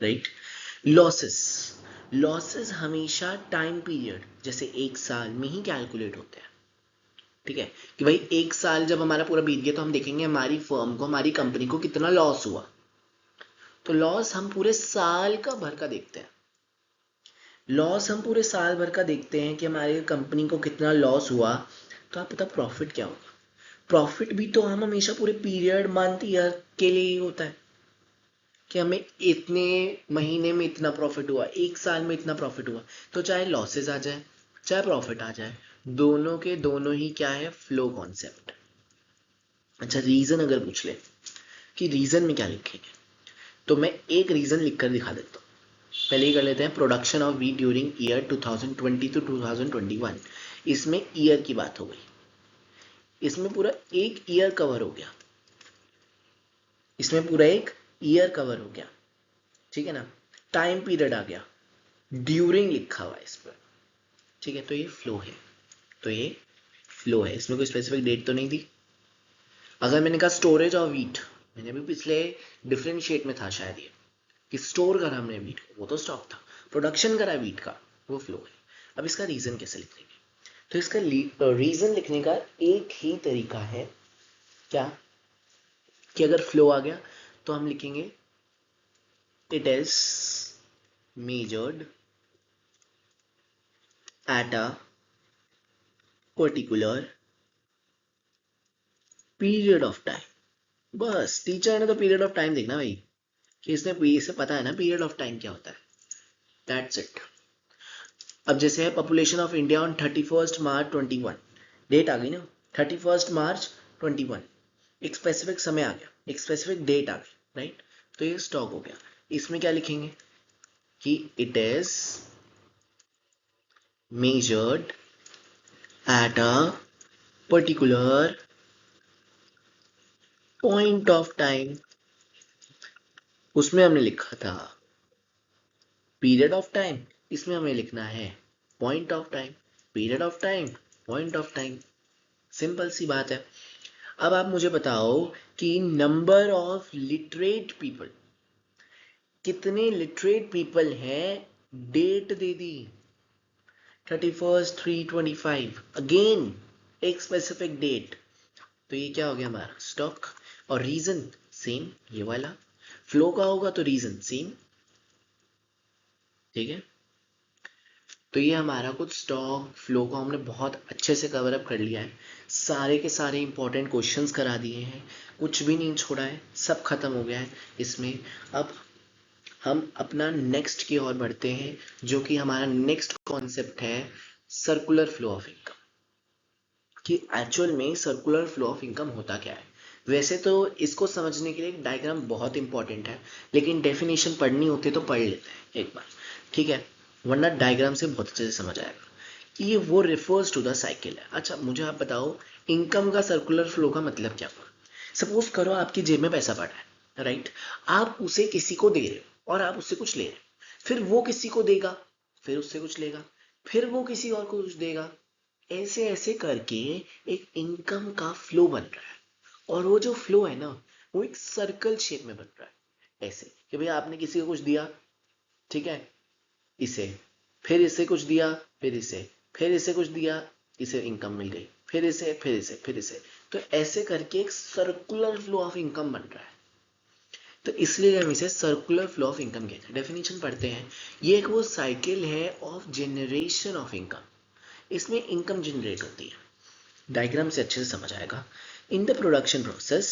राइट। लॉसेस, लॉसेस हमेशा टाइम पीरियड जैसे 1 साल में ही कैलकुलेट होते हैं, ठीक है, कि भाई 1 साल जब हमारा पूरा बीत गया तो हम देखेंगे हमारी फर्म को, हमारी कंपनी को कितना लॉस हुआ, तो लॉस हम पूरे साल का भर का देखते हैं, लॉस हम पूरे साल भर का देखते हैं कि हमारी कंपनी को कितना लॉस हुआ, तो आप पता प्रॉफिट क्या होगा, प्रॉफिट भी तो हम हमेशा पूरे पीरियड मंथ ईयर के लिए ही होता है कि हमें इतने महीने में इतना प्रॉफिट हुआ, एक साल में इतना प्रॉफिट हुआ। तो चाहे लॉसेस आ जाए चाहे प्रॉफिट आ जाए, दोनों के दोनों ही क्या है, फ्लो कॉन्सेप्ट। अच्छा, रीजन अगर पूछ ले कि रीजन में क्या लिखेंगे, तो मैं एक रीजन लिखकर दिखा देता हूँ। पहले ही कर लेते हैं, production of wheat during year 2020 to 2021। इसमें ईयर की बात हो गई, इसमें पूरा एक ईयर कवर हो गया, इसमें पूरा एक ईयर कवर हो गया, ठीक है ना। टाइम पीरियड आ गया, ड्यूरिंग लिखा हुआ है इस पर, ठीक है। तो ये फ्लो है, तो ये फ्लो है, इसमें कोई स्पेसिफिक डेट तो नहीं दी। अगर मैंने कहा स्टोरेज ऑफ वीट, मैंने भी पिछले डिफरेंशिएट में था शायद ये, कि स्टोर करा हमने वीट को, वो तो स्टॉक था। प्रोडक्शन करा वीट का, वो फ्लो है। अब इसका रीजन कैसे लिखेंगे, तो इसका रीजन लिखने का एक ही तरीका है, क्या, कि अगर फ्लो आ गया तो हम लिखेंगे it is measured at a particular period of time। बस टीचर ने तो पीरियड ऑफ टाइम देखना भाई, कि इसने इसे पता है ना पीरियड ऑफ टाइम क्या होता है, दैट्स इट। अब जैसे है population of India on 31 March 21, date आ गई ना, 31 मार्च 21, एक स्पेसिफिक समय आ गया, एक स्पेसिफिक डेट आ गई, राइट। तो ये स्टॉक हो गया। इसमें क्या लिखेंगे कि it is measured at a particular point of time। उसमें हमने लिखा था पीरियड ऑफ टाइम, इसमें हमें लिखना है point of time, period of time, point of time, simple सी बात है। अब आप मुझे बताओ कि नंबर ऑफ लिटरेट पीपल, कितने लिटरेट पीपल हैं, डेट दे दी 31/3/25, अगेन एक स्पेसिफिक डेट। तो ये क्या हो गया हमारा स्टॉक, और रीजन सेम ये वाला, फ्लो का होगा तो रीजन सेम, ठीक है। तो ये हमारा कुछ स्टॉक फ्लो को हमने बहुत अच्छे से कवर अप कर लिया है, सारे के सारे इंपॉर्टेंट क्वेश्चंस करा दिए हैं, कुछ भी नहीं छोड़ा है, सब खत्म हो गया है इसमें। अब हम अपना नेक्स्ट की ओर बढ़ते हैं, जो कि हमारा नेक्स्ट कॉन्सेप्ट है सर्कुलर फ्लो ऑफ इनकम, कि एक्चुअल में सर्कुलर फ्लो ऑफ इनकम होता क्या है। वैसे तो इसको समझने के लिए एक डायग्राम बहुत इंपॉर्टेंट है, लेकिन डेफिनेशन पढ़नी होती है तो पढ़ लेते हैं एक बार, ठीक है, वरना डायग्राम से बहुत अच्छे से समझ आएगा कि ये वो रिफर्स टू द साइकिल है। अच्छा मुझे आप बताओ, इनकम का सर्कुलर फ्लो का मतलब क्या हुआ। सपोज करो आपकी जेब में पैसा पड़ा है, राइट, आप उसे किसी को दे रहे हो और आप उससे कुछ ले रहे हो, फिर वो किसी को देगा, फिर उससे कुछ लेगा, फिर वो किसी और को कुछ देगा, ऐसे ऐसे करके एक इनकम का फ्लो बन रहा है। और वो जो फ्लो है ना, वो एक सर्कल शेप में बन रहा है, ऐसे कि भाई आपने किसी को कुछ दिया, ठीक है, इसे, फिर इसे कुछ दिया, फिर इसे, फिर इसे कुछ दिया, इसे इनकम मिल गई, फिर इसे, फिर इसे, फिर इसे। तो ऐसे करके एक सर्कुलर फ्लो ऑफ इनकम बन रहा है। तो इसलिए हम इसे सर्कुलर फ्लो ऑफ इनकम कहते हैं। डेफिनेशन पढ़ते हैं, ये एक वो साइकिल है ऑफ जनरेशन ऑफ इनकम, इसमें इनकम जनरेट होती है। डायग्राम से अच्छे से समझ आएगा। In the production process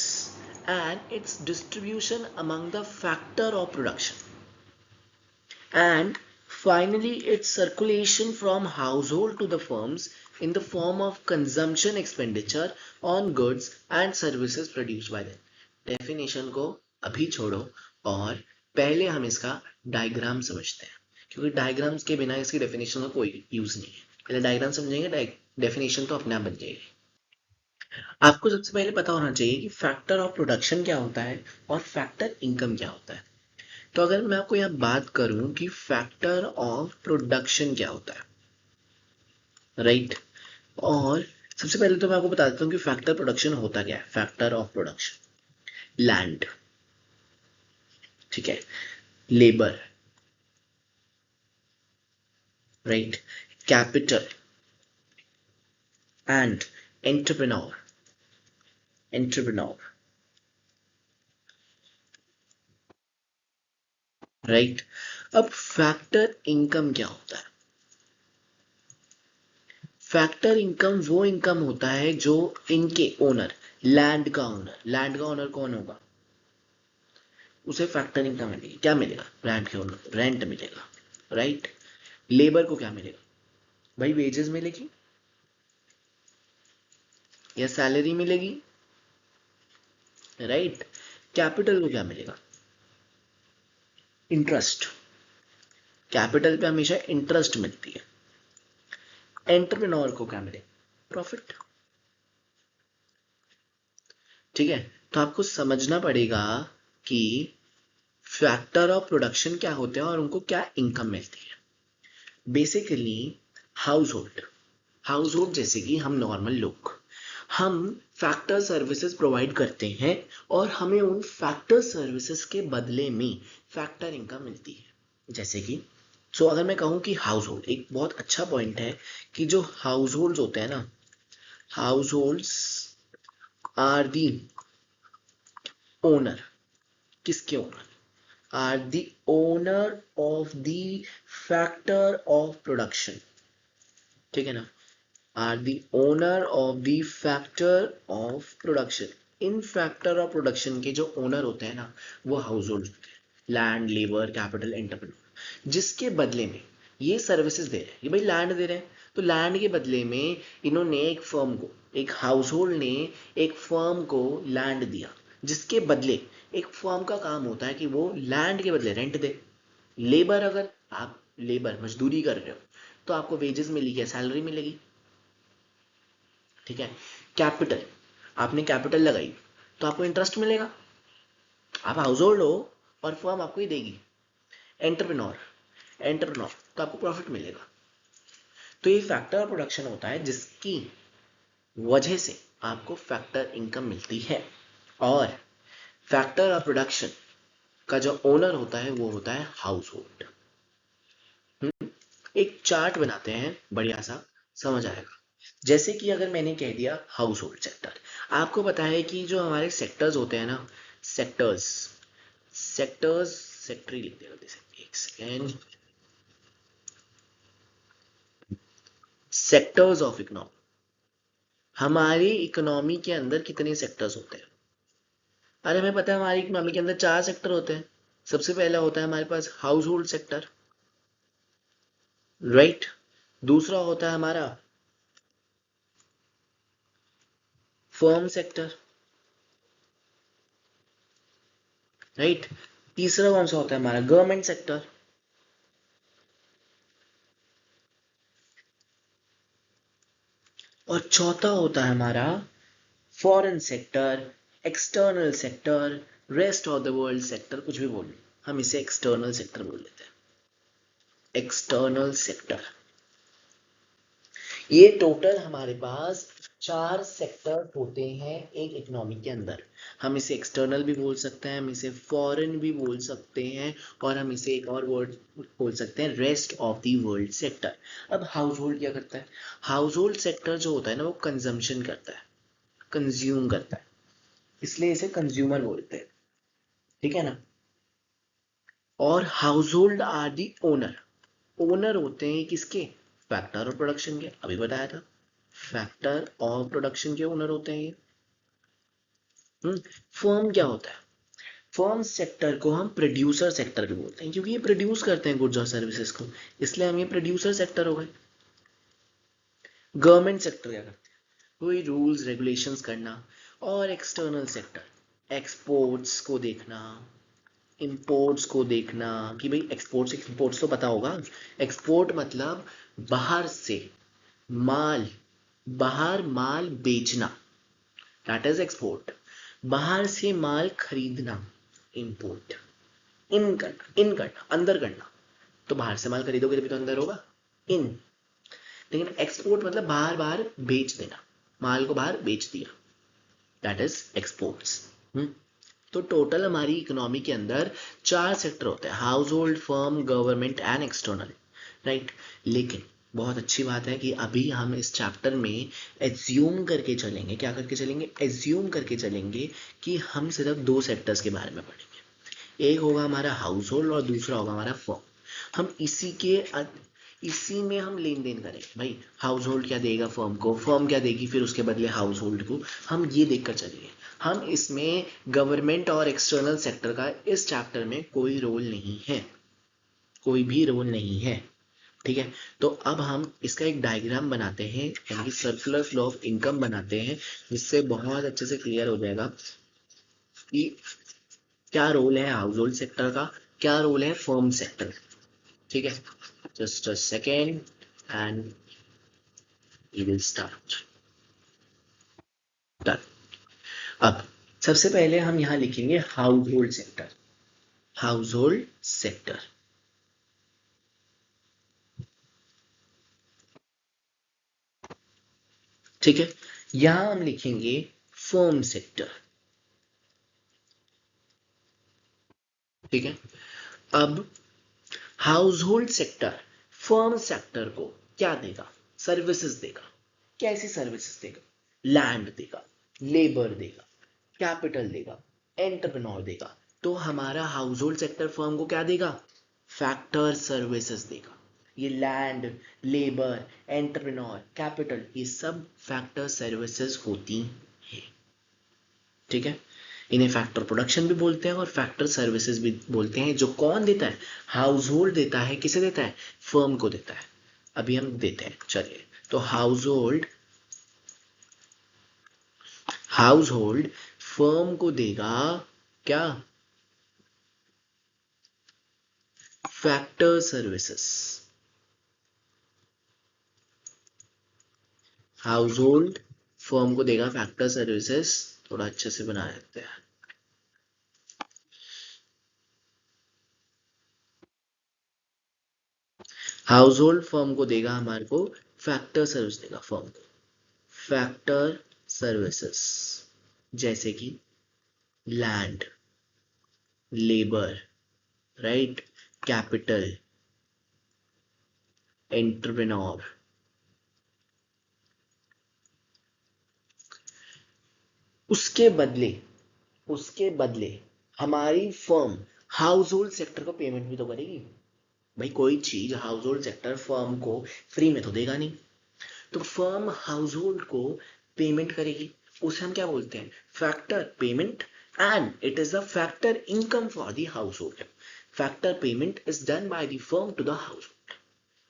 and it's distribution among the factor of production and finally its circulation from household to the firms in the form of consumption expenditure on goods and services produced by them। Definition को अभी छोड़ो और पहले हम इसका diagram समझते हैं, क्योंकि डायग्राम्स के बिना इसकी डेफिनेशन का कोई यूज नहीं है। पहले डायग्राम समझेंगे, डेफिनेशन तो अपने आप बन जाएगी। आपको सबसे पहले पता होना चाहिए कि फैक्टर ऑफ प्रोडक्शन क्या होता है और फैक्टर इनकम क्या होता है। तो अगर मैं आपको यहाँ बात करूं कि फैक्टर ऑफ प्रोडक्शन क्या होता है, राइट, और सबसे पहले तो मैं आपको बता देता हूँ कि फैक्टर प्रोडक्शन होता क्या है। फैक्टर ऑफ प्रोडक्शन, लैंड, ठीक है, labour, right, capital and entrepreneur, entrepreneur, right. अब फैक्टर इनकम क्या होता है। फैक्टर इनकम वो इनकम होता है जो इनके ओनर लैंड का ओनर कौन होगा? उसे फैक्टर इनकम मिलेगी। क्या मिलेगा? लैंड के ओनर रेंट मिलेगा, राइट। लेबर को क्या मिलेगा? भाई वेजेस मिलेगी या सैलरी मिलेगी, राइट। कैपिटल को क्या मिलेगा? इंटरेस्ट। कैपिटल पे हमेशा इंटरेस्ट मिलती है। एंटरप्रेन्योर को क्या मिलेगा? प्रॉफिट। ठीक है, तो आपको समझना पड़ेगा कि फैक्टर ऑफ प्रोडक्शन क्या होते हैं और उनको क्या इनकम मिलती है। बेसिकली हाउस होल्ड जैसे कि हम नॉर्मल लोग, हम फैक्टर सर्विसेज प्रोवाइड करते हैं और हमें उन फैक्टर सर्विसेज के बदले में फैक्टर इनकम मिलती है। जैसे कि अगर मैं कहूँ कि हाउस होल्ड, एक बहुत अच्छा पॉइंट है कि जो हाउस होल्ड होते हैं ना, households are the owner. किसके owner? Are the owner of the factor of production. ठीक है ना, are the owner of the factor of production. इन फैक्टर ऑफ प्रोडक्शन के जो ओनर होते हैं ना, वो हाउस होल्ड होते हैं। लैंड, लेबर, कैपिटल, एंटरप्रेन्योर, जिसके बदले में ये सर्विसेज दे रहे हैं। ये भाई लैंड दे रहे हैं, तो लैंड के बदले में इन्होंने एक फर्म को, एक हाउस होल्ड ने एक फर्म को लैंड दिया, जिसके बदले एक फर्म का काम होता है कि वो लैंड के बदले रेंट दे। लेबर, अगर आप लेबर मजदूरी कर रहे हो तो आपको वेजेस मिलेगी या सैलरी मिलेगी। ठीक है। कैपिटल, आपने कैपिटल लगाई तो आपको इंटरेस्ट मिलेगा। आप हाउस होल्ड हो और फर्म आपको ही देगी। एंटरप्रेन्योर तो आपको प्रॉफिट मिलेगा। तो ये फैक्टर ऑफ प्रोडक्शन होता है जिसकी वजह से आपको फैक्टर इनकम मिलती है। और फैक्टर ऑफ प्रोडक्शन का जो ओनर होता है वो होता है हाउस होल्ड। एक चार्ट बनाते हैं बढ़िया सा, समझ आएगा। जैसे कि अगर मैंने कह दिया हाउस होल्ड सेक्टर, आपको पता है कि जो हमारे सेक्टर्स होते हैं ना, सेक्टर्स सेक्टर्स सेक्टर ही लिख देगा, जैसे एक सेकेंड, सेक्टर्स ऑफ इकोनॉमी। हमारी इकोनॉमी के अंदर कितने सेक्टर्स होते हैं? अरे हमें पता है हमारी इकोनॉमी के अंदर 4 सेक्टर होते हैं। सबसे पहला होता है हमारे पास हाउस होल्ड सेक्टर, राइट। दूसरा होता है हमारा फर्म सेक्टर, राइट। तीसरा कौन सा होता है हमारा? Government sector. और चौथा होता है हमारा foreign sector, external sector, rest of the world sector, कुछ भी बोल लो, हम इसे एक्सटर्नल सेक्टर बोल देते हैं। एक्सटर्नल सेक्टर, ये टोटल हमारे पास 4 सेक्टर होते हैं एक इकोनॉमी के अंदर। हम इसे एक्सटर्नल भी बोल सकते हैं, हम इसे फॉरेन भी बोल सकते हैं, और हम इसे एक और वर्ड बोल सकते हैं, rest of the world sector. अब हाउस होल्ड क्या करता है? हाउस होल्ड सेक्टर जो होता है ना, वो कंजम्पशन करता है, कंज्यूम करता है, इसलिए इसे कंज्यूमर बोलते हैं। ठीक है ना। और household are the owner, owner होते हैं किसके? फैक्टर ऑफ प्रोडक्शन के, अभी बताया था। फैक्टर ऑफ प्रोडक्शन के ओनर होते हैं ये। फर्म क्या होता है? फर्म सेक्टर को हम प्रोड्यूसर सेक्टर भी बोलते हैं, क्योंकि ये प्रोड्यूस करते हैं गुड्स और सर्विसेज को, इसलिए हम ये प्रोड्यूसर सेक्टर हो गए। गवर्नमेंट सेक्टर क्या करते हैं? वही रूल्स रेगुलेशंस करना। और एक्सटर्नल सेक्टर, एक्सपोर्ट्स को देखना, इंपोर्ट्स को देखना, कि भाई एक्सपोर्ट्स इंपोर्ट्स तो पता होगा। एक्सपोर्ट मतलब बाहर से माल, बाहर माल बेचना, दैट इज एक्सपोर्ट। बाहर से माल खरीदना, इंपोर्ट। इन करना, अंदर करना, तो बाहर से माल खरीदोगे तभी तो अंदर होगा, इन। लेकिन एक्सपोर्ट मतलब बाहर बाहर बेच देना, माल को बाहर बेच दिया, दैट इज एक्सपोर्ट्स। तो टोटल हमारी इकोनॉमी के अंदर 4 सेक्टर होते हैं, house hold, firm, government and external, right. लेकिन बहुत अच्छी बात है कि अभी हम इस चैप्टर में एज्यूम करके चलेंगे, क्या करके चलेंगे? एज्यूम करके चलेंगे कि हम सिर्फ 2 सेक्टर्स के बारे में पढ़ेंगे। एक होगा हमारा हाउस होल्ड और दूसरा होगा हमारा फर्म। हम इसी के इसी में हम लेन देन करेंगे भाई। हाउस होल्ड क्या देगा फर्म को, फर्म क्या देगी फिर उसके बदले हाउस होल्ड को, हम ये देखकर चलेंगे। हम इसमें गवर्नमेंट और एक्सटर्नल सेक्टर का इस चैप्टर में कोई रोल नहीं है, कोई भी रोल नहीं है। ठीक है, तो अब हम इसका एक डायग्राम बनाते हैं, यानी सर्कुलर फ्लो ऑफ इनकम बनाते हैं, जिससे बहुत अच्छे से क्लियर हो जाएगा कि क्या रोल है हाउस होल्ड सेक्टर का, क्या रोल है फर्म सेक्टर। ठीक है, just a second and we will start. Done. अब सबसे पहले हम यहां लिखेंगे household sector, household sector. ठीक है, यहां हम लिखेंगे फर्म सेक्टर। ठीक है, अब house hold sector firm sector को क्या देगा, सर्विसेज देगा। कैसी सर्विसेज देगा, लैंड देगा, लेबर देगा, कैपिटल देगा, एंटरप्रेन्योर देगा। तो हमारा हाउस होल्ड सेक्टर फर्म को क्या देगा, फैक्टर सर्विसेज देगा। ये लैंड, लेबर, एंटरप्रेन्योर, कैपिटल, ये सब फैक्टर सर्विसेज होती है। ठीक है, इन्हें फैक्टर प्रोडक्शन भी बोलते हैं और फैक्टर सर्विसेज भी बोलते हैं। जो कौन देता है, हाउस होल्ड देता है। किसे देता है, फर्म को देता है। अभी हम देते हैं, चलिए। तो हाउस होल्ड फर्म को देगा क्या, factor services. House hold firm को देगा फैक्टर सर्विसेज। थोड़ा अच्छे से बना देते हैं। हाउस होल्ड फर्म को देगा हमारे को फैक्टर सर्विस देगा, फर्म को फैक्टर सर्विसेज, जैसे कि land, labour, right, capital, entrepreneur. उसके बदले हमारी फर्म हाउस होल्ड सेक्टर को पेमेंट भी तो करेगी। भाई कोई चीज हाउस होल्ड सेक्टर फर्म को फ्री में तो देगा नहीं, तो फर्म हाउस होल्ड को पेमेंट करेगी। उसे हम क्या बोलते हैं, factor payment. And it is the factor income for the house hold. Factor payment is done by the firm to the house,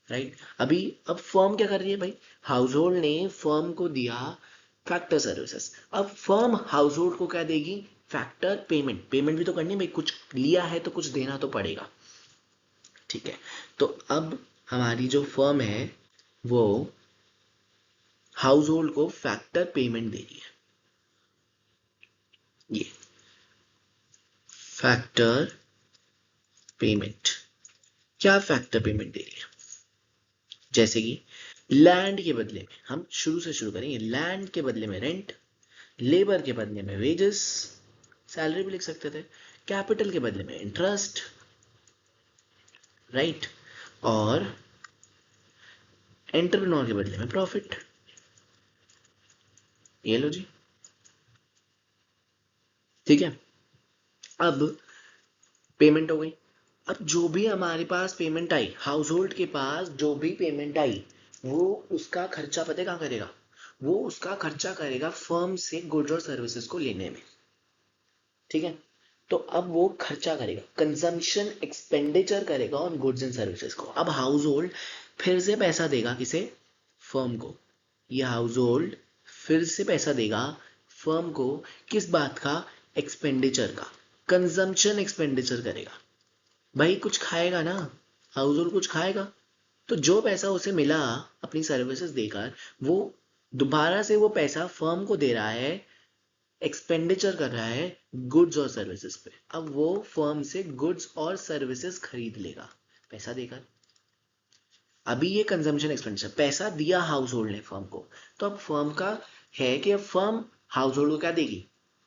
right. अभी अब फर्म क्या कर रही है भाई, हाउस होल्ड ने फर्म को दिया फैक्टर सर्विसेज। अब फर्म हाउस होल्ड को क्या देगी, फैक्टर पेमेंट। पेमेंट भी तो करनी है भाई, कुछ लिया है तो कुछ देना तो पड़ेगा। ठीक है, तो अब हमारी जो फर्म है वो हाउस होल्ड को फैक्टर पेमेंट दे रही है। ये फैक्टर पेमेंट, क्या फैक्टर पेमेंट दे रही है, जैसे कि लैंड के बदले में, हम शुरू से शुरू करेंगे, लैंड के बदले में रेंट, लेबर के बदले में वेजेस, सैलरी भी लिख सकते थे, कैपिटल के बदले में इंटरेस्ट, राइट, और एंटरप्रेन्योर के बदले में प्रॉफिट। ये लो जी। ठीक है, अब पेमेंट हो गई। अब जो भी हमारे पास पेमेंट आई, हाउस होल्ड के पास जो भी पेमेंट आई, वो उसका खर्चा पता है कहाँ करेगा, वो उसका खर्चा करेगा फर्म से गुड्स और सर्विसेज को लेने में। ठीक है, तो अब वो खर्चा करेगा, कंजम्पशन एक्सपेंडिचर करेगा ऑन गुड्स एंड सर्विसेज को। अब हाउस होल्ड फिर से पैसा देगा किसे, फर्म को। ये हाउस होल्ड फिर से पैसा देगा फर्म को, किस बात का, एक्सपेंडिचर का, कंजम्पशन एक्सपेंडिचर करेगा। भाई कुछ खाएगा ना, हाउस होल्ड कुछ खाएगा, तो जो पैसा उसे मिला अपनी सर्विसेज देकर, वो दोबारा से वो पैसा फर्म को दे रहा है, एक्सपेंडिचर कर रहा है गुड्स और सर्विसेज पे। अब वो फर्म से गुड्स और सर्विसेज खरीद लेगा पैसा देकर। अभी ये कंजम्पशन एक्सपेंडिचर, पैसा दिया हाउस होल्ड ने फर्म को, तो अब फर्म का है कि अब फर्म हाउस होल्ड को क्या देगी,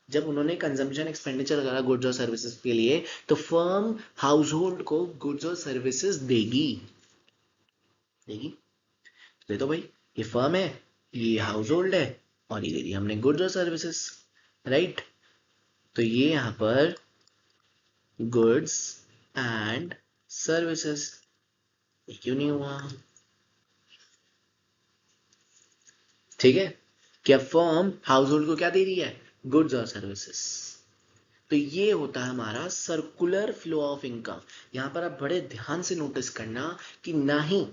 जब उन्होंने कंजम्पशन एक्सपेंडिचर करा गुड्स और सर्विसेज के लिए, तो फर्म हाउस होल्ड को गुड्स और सर्विसेज देगी। देगी, दे दो भाई, ये फर्म है, ये हाउस होल्ड है, और ये दे दी हमने गुड्स और सर्विसेज, राइट। तो ये यहां पर गुड्स एंड सर्विसेज, क्यों नहीं हुआ, ठीक है, क्या फर्म हाउस होल्ड को क्या दे रही है, गुड्स और सर्विसेज। तो ये होता है हमारा सर्कुलर फ्लो ऑफ इनकम। यहां पर आप बड़े ध्यान से नोटिस करना कि ना ही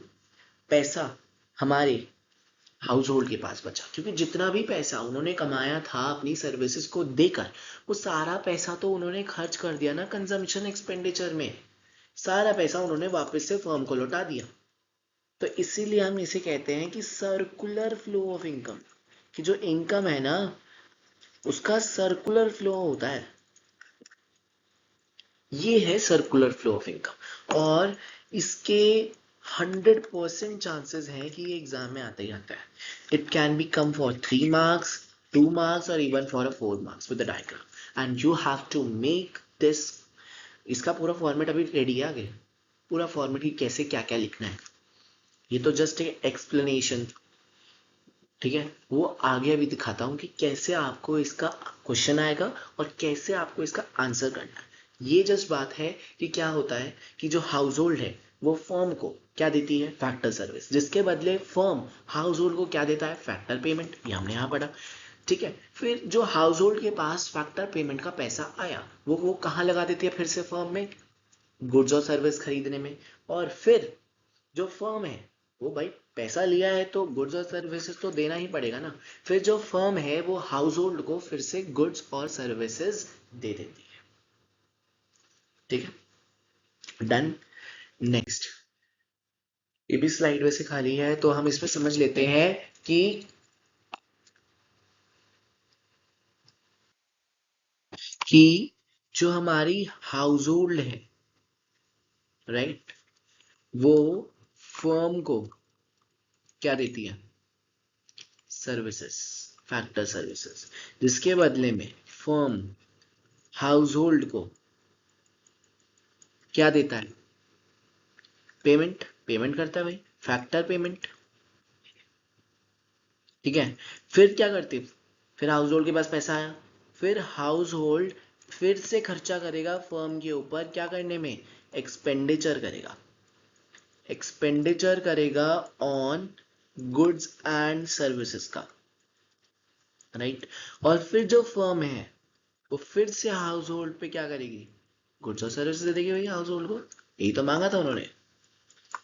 पैसा हमारे हाउस होल्ड के पास बचा, क्योंकि जितना भी पैसा उन्होंने कमाया था अपनी सर्विसेज को देकर, वो सारा पैसा तो उन्होंने खर्च कर दिया ना कंजम्पशन एक्सपेंडिचर में, सारा पैसा उन्होंने वापस से फर्म को लौटा दिया। तो इसीलिए हम इसे कहते हैं कि सर्कुलर फ्लो ऑफ इनकम, कि जो इनकम है ना उसका सर्कुलर फ्लो होता है, ये है सर्कुलर फ्लो ऑफ इनकम। और इसके 100% चांसेस हैं कि ये एग्जाम में आता ही आता है। It can be come for 3 marks, 2 marks और even for 4 marks with the diagram, and you have to make this. इसका पूरा फॉर्मेट अभी रेडी है आगे, पूरा फॉर्मेट ही कैसे क्या क्या लिखना है, ये तो जस्ट एक एक्सप्लेनेशन, ठीक है। वो आगे अभी दिखाता हूँ कि कैसे आपको इसका क्वेश्चन आएगा और कैसे आपको इसका आंसर करना है। ये जस्ट बात है कि क्या होता है कि जो हाउस होल्ड है वो फर्म को क्या देती है, फैक्टर सर्विस, जिसके बदले फर्म हाउस होल्ड को क्या देता है, फैक्टर पेमेंट। ये हमने यहाँ पढ़ा, ठीक है। फिर जो हाउस होल्ड के पास फैक्टर पेमेंट का पैसा आया वो कहाँ लगा देती है, फिर से फर्म में, गुड्स और सर्विस खरीदने में। और फिर जो फर्म है वो भाई पैसा लिया है तो गुड्स और सर्विसेज तो देना ही पड़ेगा ना, फिर जो फर्म है वो हाउस होल्ड को फिर से गुड्स और सर्विसेज दे देती है, ठीक है। डन। नेक्स्ट, ये भी स्लाइड वैसे खाली है तो हम इसमें समझ लेते हैं कि जो हमारी हाउस होल्ड है, राइट, वो फर्म को क्या देती है, सर्विसेज, फैक्टर सर्विसेज, जिसके बदले में फर्म हाउस होल्ड को क्या देता है, पेमेंट, पेमेंट करता है भाई, फैक्टर पेमेंट, ठीक है। फिर क्या करती, फिर हाउस होल्ड के पास पैसा आया, फिर हाउस होल्ड फिर से खर्चा करेगा फर्म के ऊपर, क्या करने में, एक्सपेंडिचर करेगा, एक्सपेंडिचर करेगा ऑन गुड्स एंड सर्विसेज का, राइट। और फिर जो फर्म है वो फिर से हाउस होल्ड पे क्या करेगी, गुड्स और सर्विसेज दे देगी भाई हाउस होल्ड को, यही तो मांगा था उन्होंने।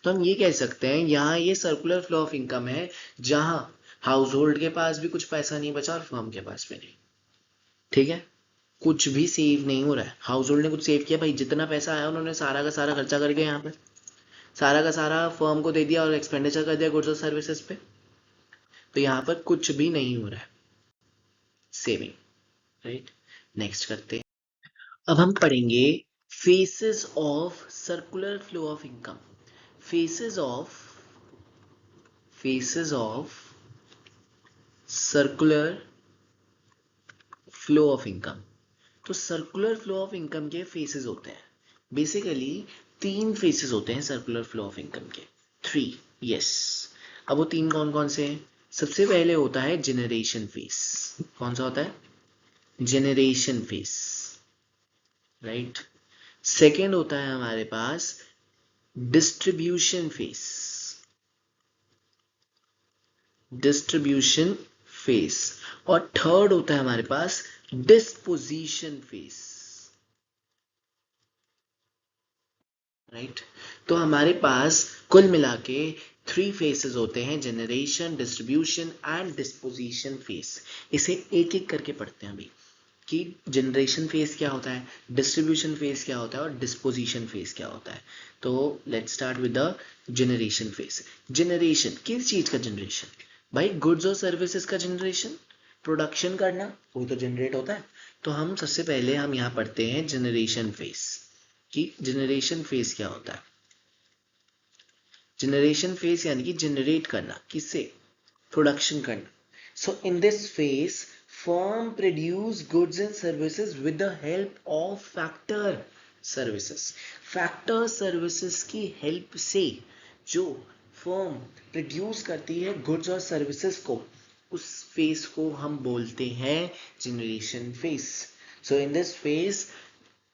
तो हम ये कह सकते हैं यहाँ ये सर्कुलर फ्लो ऑफ इनकम है, जहां हाउस होल्ड के पास भी कुछ पैसा नहीं बचा और फर्म के पास भी नहीं, ठीक है। कुछ भी सेव नहीं हो रहा है, हाउस होल्ड ने कुछ सेव किया भाई, जितना पैसा आया उन्होंने सारा का सारा खर्चा कर दिया यहाँ पे, सारा का सारा फर्म को दे दिया और एक्सपेंडिचर कर दिया गुड्स और सर्विसेज पे, तो यहाँ पर कुछ भी नहीं हो रहा है सेविंग, राइट। नेक्स्ट करते हैं, अब हम पढ़ेंगे faces of circular flow of income. Faces of circular flow of income. तो सर्कुलर फ्लो ऑफ इनकम के फेसेस होते हैं, बेसिकली 3 फेसेस होते हैं सर्कुलर फ्लो ऑफ इनकम के, 3, यस। अब वो 3 कौन कौन से हैं, सबसे पहले होता है जनरेशन फेस। कौन सा होता है, जनरेशन फेस, राइट। सेकेंड होता है हमारे पास डिस्ट्रीब्यूशन फेस, डिस्ट्रीब्यूशन फेस। और थर्ड होता है हमारे पास डिस्पोजिशन फेस, राइट। तो हमारे पास कुल मिला के 3 फेसेस होते हैं, generation, distribution and disposition face. इसे एक एक करके पढ़ते हैं अभी कि जनरेशन फेस क्या होता है, डिस्ट्रीब्यूशन फेस क्या होता है और डिस्पोजिशन फेस क्या होता है। तो let's start with the generation face. Generation किस चीज का जनरेशन, भाई गुड्स और सर्विसेज का जनरेशन, प्रोडक्शन करना, वही तो जनरेट होता है। तो हम सबसे पहले हम यहाँ पढ़ते हैं जनरेशन फेस, कि जनरेशन फेस क्या होता है। जनरेशन फेस यानी कि जनरेट करना, किससे, प्रोडक्शन करना। So in this phase firm produce goods and services with the help of factor services। factor services की हेल्प से जो फर्म प्रोड्यूस करती है गुड्स और सर्विसेज को, उस फेस को हम बोलते हैं generation face. So in this face,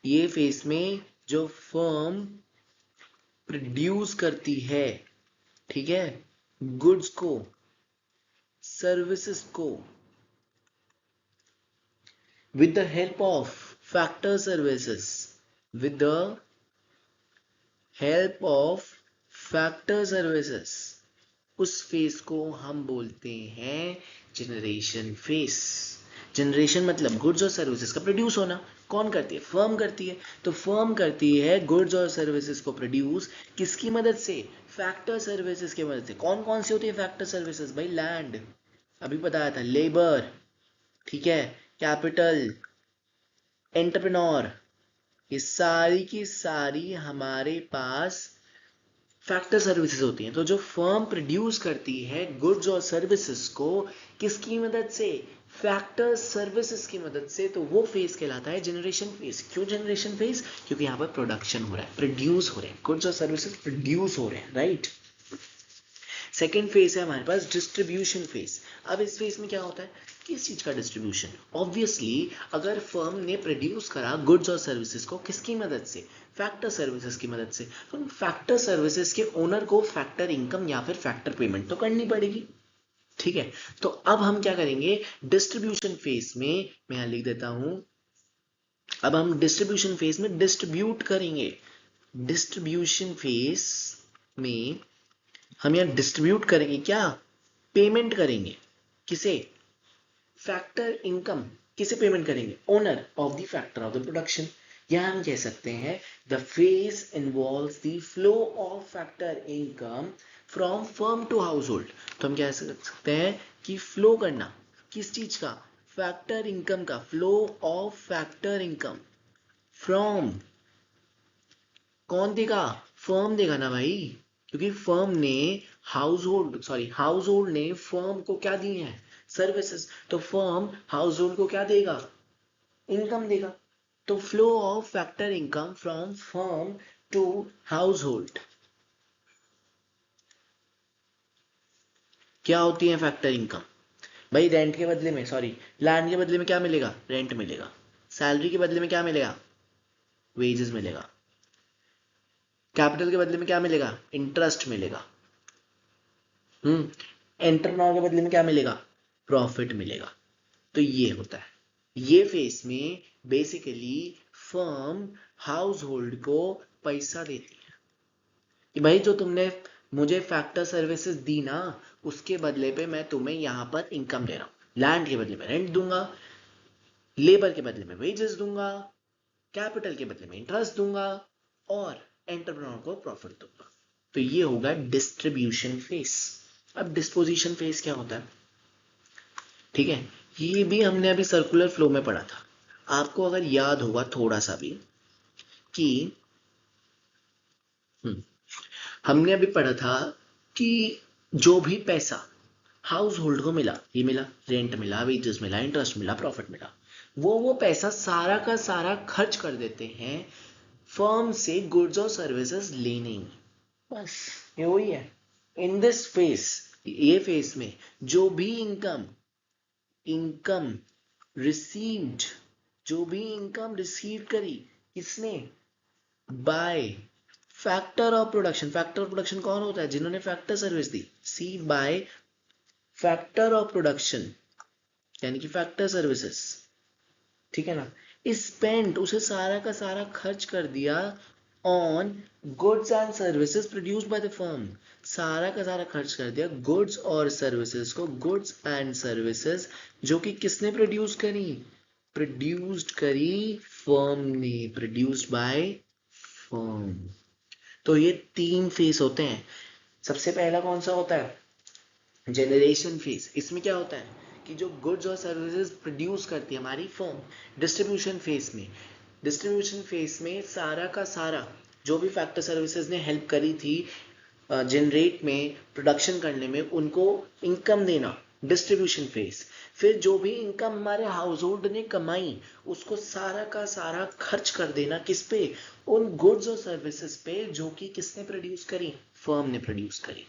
ये फेस में जो फर्म प्रोड्यूस करती है, ठीक है, गुड्स को, सर्विसेज को with the help of factor services, with the help of factor services, उस फेस को हम बोलते हैं जनरेशन फेस। जनरेशन मतलब गुड्स और सर्विसेज का प्रोड्यूस होना। कौन करती है? फर्म करती है। तो फर्म करती है गुड्स और सर्विसेज को प्रोड्यूस किसकी मदद से? फैक्टर सर्विसेज की मदद से। कौन कौन सी होती है फैक्टर सर्विसेज? भाई लैंड, अभी बताया था, लेबर, ठीक है, कैपिटल, एंटरप्रेन्योर, ये सारी की सारी हमारे पास फैक्टर सर्विसेज होती हैं। तो जो फर्म प्रोड्यूस करती है गुड्स और सर्विसेज को किसकी मदद से? फैक्टर सर्विसेज की मदद से, तो वो फेज कहलाता है जनरेशन फेज। क्यों जनरेशन फेज? क्योंकि यहाँ पर प्रोडक्शन हो रहा है, प्रोड्यूस हो रहे हैं, गुड्स और सर्विसेज प्रोड्यूस हो रहे हैं, राइट। सेकेंड फेज है हमारे पास डिस्ट्रीब्यूशन फेज। अब इस फेज में क्या होता है? किस चीज का डिस्ट्रीब्यूशन? ऑब्वियसली अगर फर्म ने प्रोड्यूस करा गुड्स और सर्विसेज को किसकी मदद से? फैक्टर सर्विसेज की मदद से। तो फैक्टर सर्विसेज के ओनर को फैक्टर इनकम या फिर फैक्टर पेमेंट तो करनी पड़ेगी, ठीक है। तो अब हम क्या करेंगे डिस्ट्रीब्यूशन फेज में, मैं यहां लिख देता हूं, अब हम डिस्ट्रीब्यूशन फेज में डिस्ट्रीब्यूट करेंगे। डिस्ट्रीब्यूशन फेज में हम यहां डिस्ट्रीब्यूट करेंगे, क्या? पेमेंट करेंगे। किसे? Factor income. किसे पेमेंट करेंगे? Owner of the factor of the production. या हम कह सकते हैं the phase involves the flow of factor income from firm to household. तो हम कह सकते हैं कि फ्लो करना किस चीज का? फैक्टर इनकम का। Flow of factor income from, कौन देगा? फर्म देगा ना भाई, क्योंकि फर्म ने हाउस होल्ड ने फर्म को क्या दिए हैं? सर्विसेज। तो फर्म हाउस होल्ड को क्या देगा? इनकम देगा। तो flow of factor income from firm to household क्या होती है? Factor income. भाई रेंट के बदले में, लैंड के बदले में क्या मिलेगा? रेंट मिलेगा। सैलरी के बदले में क्या मिलेगा? वेजेस मिलेगा। कैपिटल के बदले में क्या मिलेगा? इंटरेस्ट मिलेगा। एंटरप्रेन्योर के बदले में क्या मिलेगा? प्रॉफिट मिलेगा। तो ये होता है, ये फेस में बेसिकली फर्म हाउस होल्ड को पैसा देती है कि भाई जो तुमने मुझे फैक्टर सर्विसेज दी ना, उसके बदले पे मैं तुम्हें यहां पर इनकम दे रहा हूं। लैंड के बदले में रेंट दूंगा, लेबर के बदले में वेजेस दूंगा, कैपिटल के बदले में इंटरेस्ट दूंगा, और एंटरप्रेन्योर को प्रॉफिट दूंगा। तो ये होगा डिस्ट्रीब्यूशन फेस। अब डिस्पोजिशन फेस क्या होता है? ठीक है, ये भी हमने अभी सर्कुलर फ्लो में पढ़ा था। आपको अगर याद होगा थोड़ा सा भी कि हमने अभी पढ़ा था कि जो भी पैसा हाउस होल्ड को मिला, ये मिला, रेंट मिला, वेजेस मिला, इंटरेस्ट मिला, प्रॉफिट मिला, वो पैसा सारा का सारा खर्च कर देते हैं फर्म से गुड्स और सर्विसेज लेने में। बस ये वही है। इन दिस फेस, ये फेस में जो भी इनकम रिसीव्ड, जो भी इनकम रिसीव करी, किसने? By factor of production. Factor of production कौन होता है? जिन्होंने फैक्टर सर्विस दी। सी बाय फैक्टर ऑफ प्रोडक्शन यानी कि फैक्टर सर्विसेज, ठीक है ना। स्पेंट, उसे सारा का सारा खर्च कर दिया on goods and services produced by the firm. सारा का सारा खर्च कर दिया गुड्स और सर्विसेज को, गुड्स एंड सर्विसेज जो कि किसने प्रोड्यूस करी? प्रोड्यूस्ड करी फर्म ने, प्रोड्यूस्ड बाय फर्म। तो ये 3 फेस होते हैं। सबसे पहला कौन सा होता है? Generation phase. इसमें क्या होता है कि जो गुड्स और सर्विसेज प्रोड्यूस करती है हमारी फर्म। डिस्ट्रीब्यूशन फेज में सारा का सारा जो भी फैक्टर सर्विसेज ने हेल्प करी थी जनरेट में, प्रोडक्शन करने में, उनको इनकम देना, डिस्ट्रीब्यूशन फेज। फिर जो भी इनकम हमारे हाउस होल्ड ने कमाई, उसको सारा का सारा खर्च कर देना किस पे? उन गुड्स और सर्विसेज पे जो कि किसने प्रोड्यूस करी? फर्म ने प्रोड्यूस करी।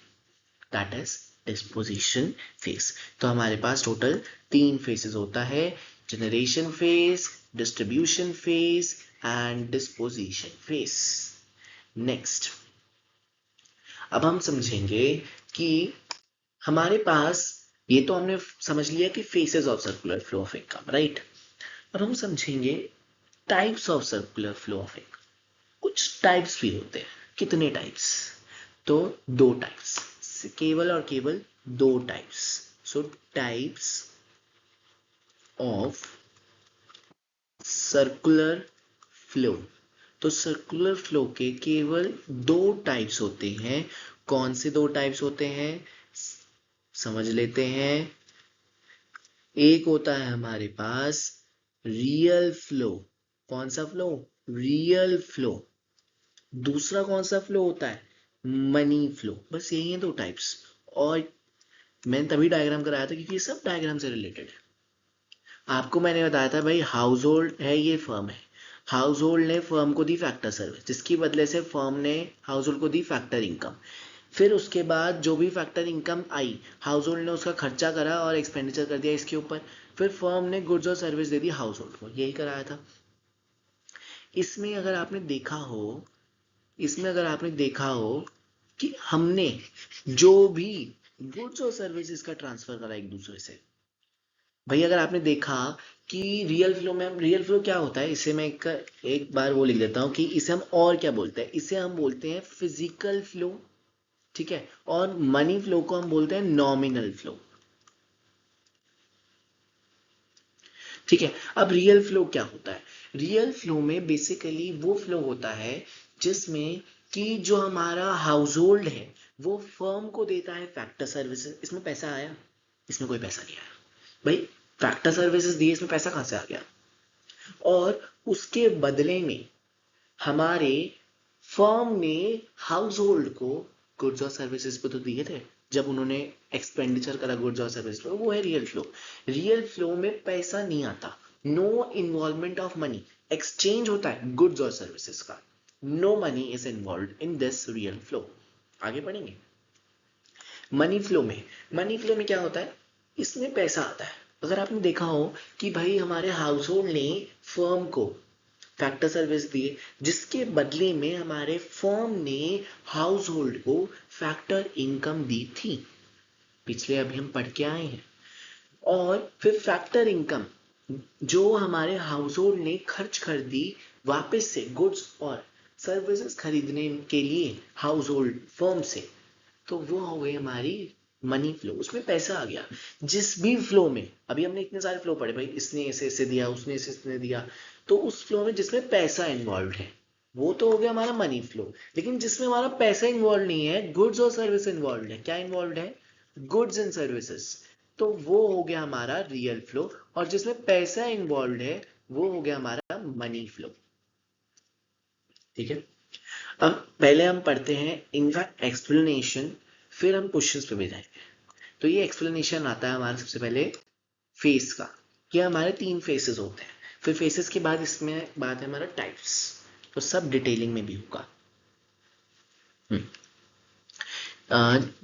That is disposition phase. तो हमारे पास टोटल 3 फेजेस होता है, generation phase, distribution phase and disposition phase. Next, अब हम समझेंगे कि हमारे पास ये तो हमने समझ लिया कि faces of circular flow of income, right. अब हम समझेंगे types of circular flow of income. कुछ टाइप्स भी होते हैं। कितने टाइप्स? तो दो टाइप्स, केवल और केवल दो types. So types of circular flow. तो सर्कुलर फ्लो के केवल दो टाइप्स होते हैं। कौन से दो टाइप्स होते हैं समझ लेते हैं। एक होता है हमारे पास रियल फ्लो। कौन सा फ्लो? Real flow. दूसरा कौन सा फ्लो होता है? Money flow. बस यही है दो टाइप्स। और मैंने तभी डायग्राम कराया था क्योंकि ये सब डायग्राम से रिलेटेड है। आपको मैंने बताया था भाई हाउस होल्ड है, ये फर्म है। हाउस होल्ड ने फर्म को दी फैक्टर सर्विस, जिसकी बदले से फर्म ने हाउस होल्ड को दी फैक्टर इनकम। फिर उसके बाद जो भी फैक्टर इनकम आई, हाउस होल्ड ने उसका खर्चा करा और एक्सपेंडिचर कर दिया इसके ऊपर। फिर फर्म ने गुड्स और service they the house hold को, यही कराया था। इसमें अगर आपने देखा हो इसमें अगर आपने देखा हो कि हमने जो भी गुड्स और सर्विसेज का ट्रांसफर करा एक दूसरे से, भाई अगर आपने देखा कि रियल फ्लो में, रियल फ्लो क्या होता है, इसे मैं एक बार वो लिख देता हूँ कि इसे हम और क्या बोलते हैं। इसे हम बोलते हैं फिजिकल फ्लो, ठीक है। और मनी फ्लो को हम बोलते हैं नॉमिनल फ्लो, ठीक है। अब रियल फ्लो क्या होता है? रियल फ्लो में बेसिकली वो फ्लो होता है जिसमें कि जो हमारा हाउस होल्ड है वो फर्म को देता है फैक्टर सर्विसेज। इसमें पैसा आया? इसमें कोई पैसा नहीं आया भाई। फैक्टर सर्विसेज दिए, इसमें पैसा कहां से आ गया? और उसके बदले में हमारे फर्म ने हाउस होल्ड को गुड्स और सर्विसेज पे तो दिए थे जब उन्होंने एक्सपेंडिचर करा गुड्स और सर्विस पे। वो है रियल फ्लो। रियल फ्लो में पैसा नहीं आता, no involvement of money. Exchange होता है गुड्स और सर्विसेज का, no money is involve in this real flow. आगे पढ़ेंगे। मनी फ्लो में क्या होता है? इसमें पैसा आता है। अगर आपने देखा हो कि भाई हमारे हाउस होल्ड ने फर्म को फैक्टर सर्विस दिए, जिसके बदले में हमारे फर्म ने हाउस होल्ड को फैक्टर इनकम दी थी, पिछले अभी हम पढ़ के आए हैं। और फिर फैक्टर इनकम जो हमारे हाउस होल्ड ने खर्च कर दी वापस से गुड्स और सर्विसेज खरीदने के लिए हाउस होल्ड फर्म से, तो वो हो गई हमारी मनी फ्लो। उसमें पैसा आ गया। जिस भी फ्लो में, अभी हमने इतने सारे फ्लो पढ़े भाई, इसने ऐसे ऐसे दिया, उसने ऐसे ऐसे दिया, तो उस फ्लो में जिसमें पैसा इन्वॉल्व है वो तो हो गया हमारा मनी फ्लो। लेकिन जिसमें हमारा पैसा इन्वॉल्व नहीं है, गुड्स और सर्विस इन्वॉल्व है। क्या इन्वॉल्व है? Goods and services. तो वो हो गया हमारा रियल फ्लो। और जिसमें पैसा इन्वॉल्व है वो हो गया हमारा मनी फ्लो, ठीक है। अब पहले हम पढ़ते हैं इनका एक्सप्लेनेशन, फिर हम क्वेश्चंस पे भी जाएंगे। तो ये एक्सप्लेनेशन आता है हमारा सबसे पहले फेस का। ये हमारे तीन फेसेस होते हैं। फिर फेसेस के बाद इसमें बात है हमारा टाइप्स, तो सब डिटेलिंग में भी होगा।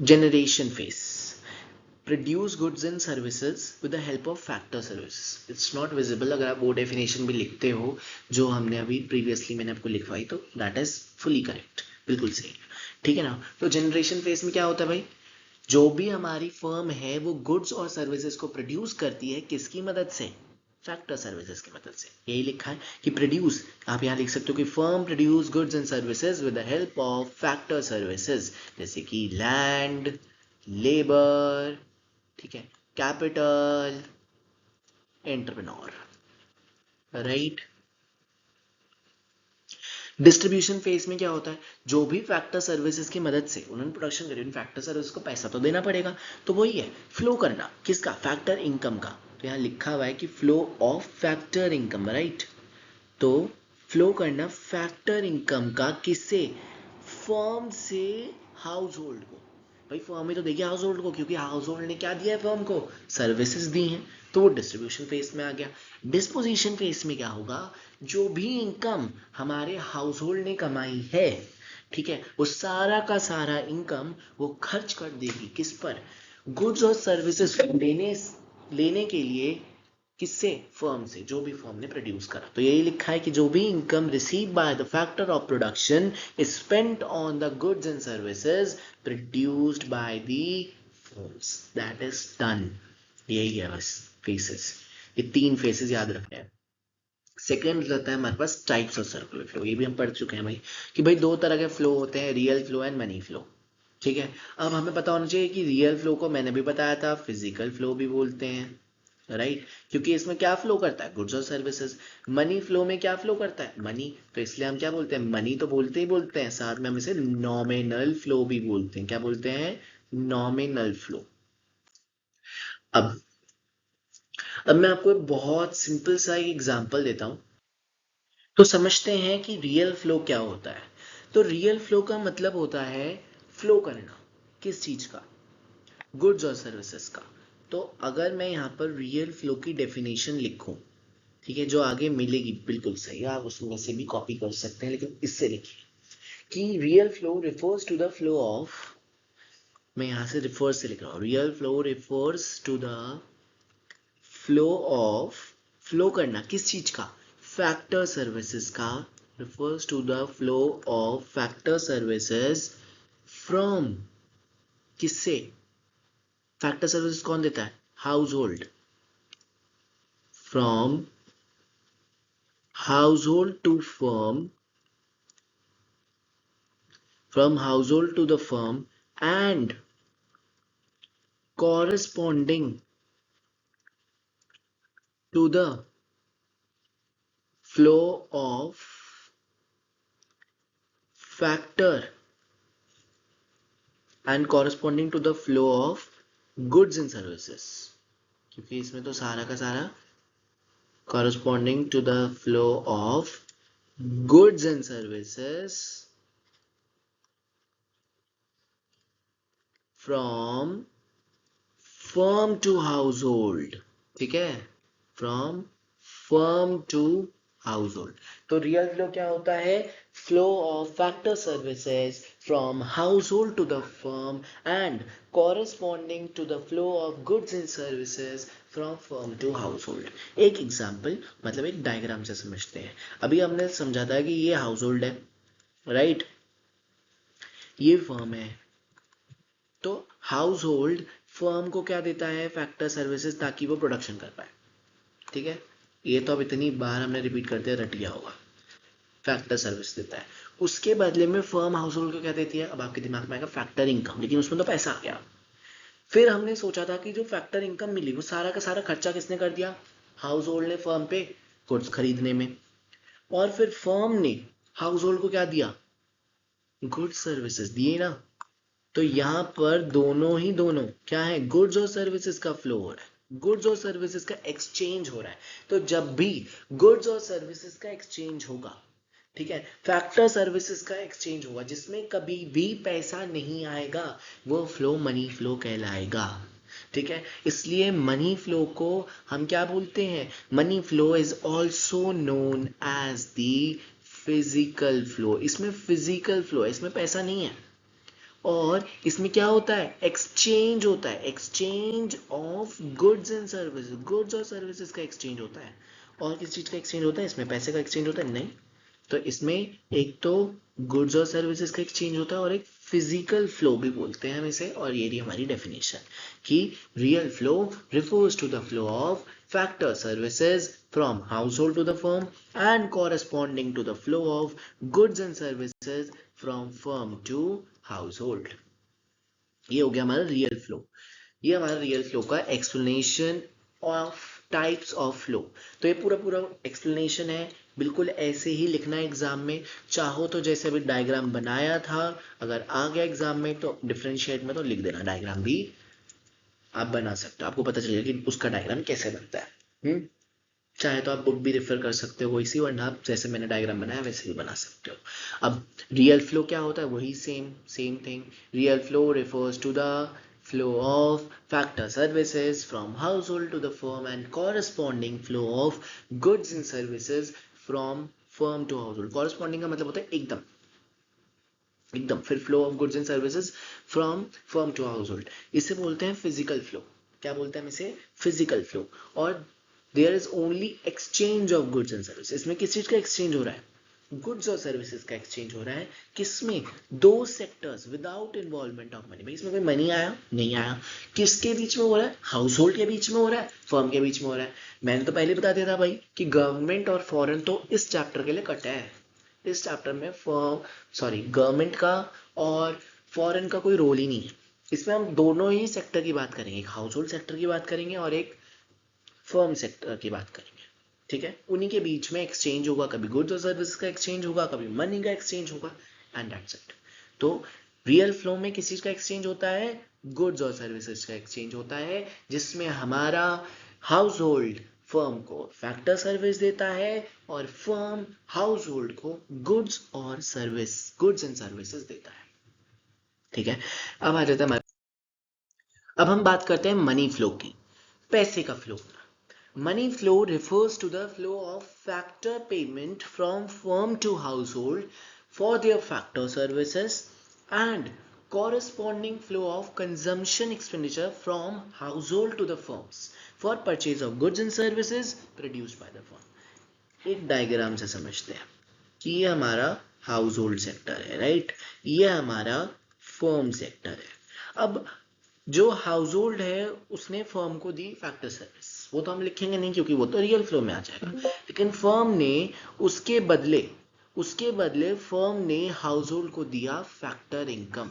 Generation face, produce goods and services with the help of factor services. It's not visible, अगर आप वो डेफिनेशन भी लिखते हो जो हमने अभी प्रीवियसली मैंने आपको लिखवाई, तो दैट इज फुली करेक्ट, बिल्कुल सही, ठीक है ना। तो जनरेशन फेज में क्या होता है भाई? जो भी हमारी फर्म है वो गुड्स और सर्विसेज को प्रोड्यूस करती है, किसकी मदद से? फैक्टर सर्विसेज की मदद से। यही लिखा है कि प्रोड्यूस, आप यहाँ लिख सकते हो कि firm produce goods and services with the help of factor services, जैसे कि लैंड, लेबर, ठीक है, capital, entrepreneur, right. Distribution phase में क्या होता है? जो भी फैक्टर सर्विसेज की मदद से उन्होंने प्रोडक्शन करी, उन फैक्टर सर्विस को पैसा तो देना पड़ेगा। तो वही है फ्लो करना, किसका? फैक्टर इनकम का। तो यहाँ लिखा हुआ है कि flow of factor income, right. तो फ्लो करना फैक्टर इनकम का, किससे? फर्म से हाउस होल्ड को। भाई फर्म में तो देखिए हाउस होल्ड को, क्योंकि हाउस होल्ड ने क्या दिया है फर्म को? सर्विसेज दी हैं। तो वो डिस्ट्रीब्यूशन फेज में आ गया। डिस्पोजिशन फेज में क्या होगा? जो भी इनकम हमारे हाउस होल्ड ने कमाई है, ठीक है, वो सारा का सारा इनकम वो खर्च कर देगी किस पर? गुड्स और सर्विसेज लेने लेने के लिए। किससे? फर्म से, जो भी फर्म ने प्रोड्यूस करा। तो यही लिखा है कि जो भी income receive by the factor of production is spent on the goods and services produced by the transforms, that is done. यही है बस फेसेस, ये 3 फेसेस याद रखने हैं। सेकेंड रहता है हमारे पास टाइप्स ऑफ सर्कुलर फ्लो, ये भी हम पढ़ चुके हैं भाई कि भाई 2 तरह के फ्लो होते हैं, real flow and money flow. ठीक है, अब हमें पता होना चाहिए कि रियल फ्लो को मैंने भी बताया था फिजिकल फ्लो भी बोलते हैं, राइट क्योंकि इसमें क्या फ्लो करता है, गुड्स और सर्विसेज। मनी फ्लो में क्या फ्लो करता है, मनी, तो इसलिए हम क्या बोलते हैं, मनी तो बोलते ही बोलते हैं, साथ में हम इसे नॉमिनल फ्लो भी बोलते हैं। क्या बोलते हैं, नॉमिनल फ्लो। अब अब मैं आपको एक बहुत सिंपल सा एक एग्जांपल देता हूं, तो समझते हैं कि रियल फ्लो क्या होता है। तो रियल फ्लो का मतलब होता है फ्लो करना, किस चीज का, गुड्स और सर्विसेज का। तो अगर मैं यहाँ पर रियल फ्लो की डेफिनेशन लिखूं, ठीक है, जो आगे मिलेगी बिल्कुल सही, आप उसमें से भी कॉपी कर सकते हैं, लेकिन इससे लिखिए कि real flow refers to the flow of, मैं यहाँ से रिफर्स से लिख रहा हूँ, real flow refers to the flow of, फ्लो करना किस चीज का, फैक्टर सर्विसेज का, refers to the flow of factor services from, किससे, फैक्टर सर्विसेज कौन देता है, house hold, from household to firm, from household to the firm and corresponding to the flow of factor and corresponding to the flow of goods and services, क्योंकि इसमें तो सारा का सारा corresponding to the flow of goods and services from firm to household, ठीक है, from firm to household. तो real flow क्या होता है, flow of factor services from household to the firm and corresponding to the flow of goods and services from firm to household. एक example, मतलब एक diagram से समझते हैं। अभी हमने समझा था कि ये हाउस होल्ड है, राइट, ये फर्म है। तो हाउस होल्ड फर्म को क्या देता है, फैक्टर सर्विसेज, ताकि वो प्रोडक्शन कर पाए। ठीक है, ये तो अब इतनी बार हमने रिपीट करते रट लिया होगा, फैक्टर सर्विस देता है। उसके बदले में फर्म हाउस होल्ड को क्या देती है, अब आपके दिमाग में आएगा फैक्टर इनकम, लेकिन उसमें तो पैसा आ गया। फिर हमने सोचा था कि जो फैक्टर इनकम मिली वो सारा का सारा खर्चा किसने कर दिया, हाउस होल्ड ने फर्म पे गुड्स खरीदने में, और फिर फर्म ने हाउस होल्ड को क्या दिया, गुड्स सर्विसेज दिए ना। तो यहाँ पर दोनों ही दोनों क्या है, गुड्स और सर्विसेज का फ्लो हो रहा है, गुड्स और सर्विसेज का एक्सचेंज हो रहा है। तो जब भी गुड्स और सर्विसेज का एक्सचेंज होगा, ठीक है, फैक्टर सर्विसेज का एक्सचेंज होगा, जिसमें कभी भी पैसा नहीं आएगा, वो फ्लो मनी फ्लो कहलाएगा। ठीक है, इसलिए मनी फ्लो को हम क्या बोलते हैं, money flow is also known as the physical flow. इसमें फिजिकल फ्लो है, इसमें पैसा नहीं है, और इसमें क्या होता है, एक्सचेंज होता है, exchange of goods and services, goods और सर्विसेज का एक्सचेंज होता है। और किस चीज का एक्सचेंज होता है, इसमें पैसे का एक्सचेंज होता है नहीं। तो इसमें एक तो गुड्स और सर्विसेज का एक्सचेंज होता है, और एक फिजिकल फ्लो भी बोलते हैं हम इसे, और ये रही हमारी डेफिनेशन कि real flow refers to the flow of factor services from household to the firm and corresponding to the flow of goods and services from firm to household। ये हो गया हमारा रियल फ्लो, ये हमारा रियल फ्लो का explanation of types of flow. तो ये पूरा पूरा एक्सप्लेनेशन है, बिल्कुल ऐसे ही लिखना है एग्जाम में। चाहो तो जैसे अभी डायग्राम बनाया था, अगर आ गया एग्जाम में तो डिफरेंशिएट में तो लिख देना, डायग्राम भी आप बना सकते हो, आपको पता चलेगा कि उसका डायग्राम कैसे बनता है। चाहे तो आप बुक भी रेफर कर सकते हो इसी, वरना आप जैसे मैंने डायग्राम बनाया वैसे भी बना सकते हो। अब रियल फ्लो क्या होता है, वही same thing. Real flow refers to the flow of factor services from household to the firm and corresponding flow of goods and services from firm to household। corresponding का मतलब होता है एकदम एकदम, फिर flow of goods and services from firm to household, इसे बोलते हैं फिजिकल फ्लो। क्या बोलते हैं हम इसे, फिजिकल फ्लो। और there is only exchange of goods and services, इसमें किस चीज का एक्सचेंज हो रहा है, गुड्स और सर्विसेज का एक्सचेंज हो रहा है किसमें, दो sectors without involvement of money. भाई इसमें कोई मनी आया नहीं आया, किसके बीच में हो रहा है, हाउस होल्ड के बीच में हो रहा है, फर्म के बीच में हो रहा है। मैंने तो पहले बता दिया था भाई कि गवर्नमेंट और फॉरेन तो इस चैप्टर के लिए कटा है। इस चैप्टर में गवर्नमेंट का और फॉरेन का कोई रोल ही नहीं है। इसमें हम दोनों ही सेक्टर की बात करेंगे, एक हाउस होल्ड सेक्टर की बात करेंगे और एक फर्म सेक्टर की बात करेंगे। ठीक है, उन्हीं के बीच में एक्सचेंज होगा, कभी गुड्स और सर्विसेज का एक्सचेंज होगा, कभी मनी का एक्सचेंज होगा, एंड दैट्स इट। तो रियल फ्लो में किस चीज का एक्सचेंज होता है, गुड्स और सर्विसेज का एक्सचेंज होता है, जिसमें हमारा हाउस होल्ड फर्म को फैक्टर सर्विस देता है और फर्म हाउस होल्ड को गुड्स एंड सर्विसेज देता है। ठीक है, अब आ जाता है, अब हम बात करते हैं मनी फ्लो की, पैसे का flow. Money flow refers to the flow of factor payment from firm to household for their factor services and corresponding flow of consumption expenditure from household to the firms for purchase of goods and services produced by the firm. एक diagram से समझते हैं कि ये हमारा house hold sector है, right, ये हमारा फर्म सेक्टर है। अब जो हाउस होल्ड है उसने फर्म को दी फैक्टर सर्विस, वो तो हम लिखेंगे नहीं क्योंकि वो तो रियल फ्लो में आ जाएगा, लेकिन फर्म ने उसके बदले फर्म ने हाउस होल्ड को दिया फैक्टर इनकम,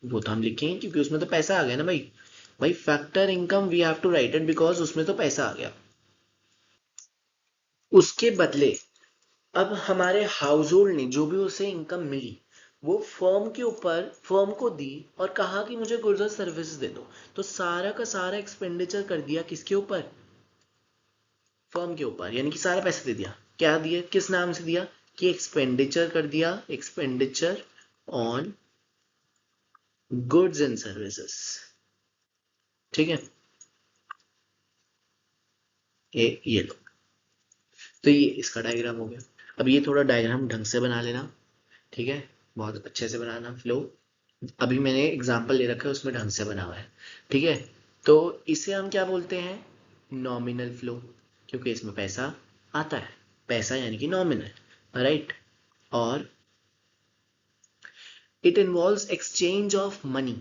वो तो हम लिखेंगे क्योंकि उसमें तो पैसा आ गया ना भाई। भाई factor income we have to write it because उसमें तो पैसा आ गया। उसके बदले अब हमारे हाउस होल्ड ने जो भी उसे इनकम मिली वो फर्म को दी और कहा कि मुझे गुड्स और सर्विसेज दे दो। तो सारा का सारा एक्सपेंडिचर कर दिया किसके ऊपर, फर्म के ऊपर, यानी कि सारा पैसा दे दिया। क्या दिया, किस नाम से दिया कि एक्सपेंडिचर कर दिया, expenditure on goods and services. ठीक है, ये लो, तो ये इसका डायग्राम हो गया। अब ये थोड़ा डायग्राम ढंग से बना लेना, ठीक है, बहुत अच्छे से बनाना फ्लो। अभी मैंने एग्जाम्पल ले रखा है उसमें ढंग से बना हुआ है, ठीक है। तो इसे हम क्या बोलते हैं, नॉमिनल फ्लो, क्योंकि इसमें पैसा आता है, पैसा यानी कि नॉमिनल, राइट। और it involves exchange of money,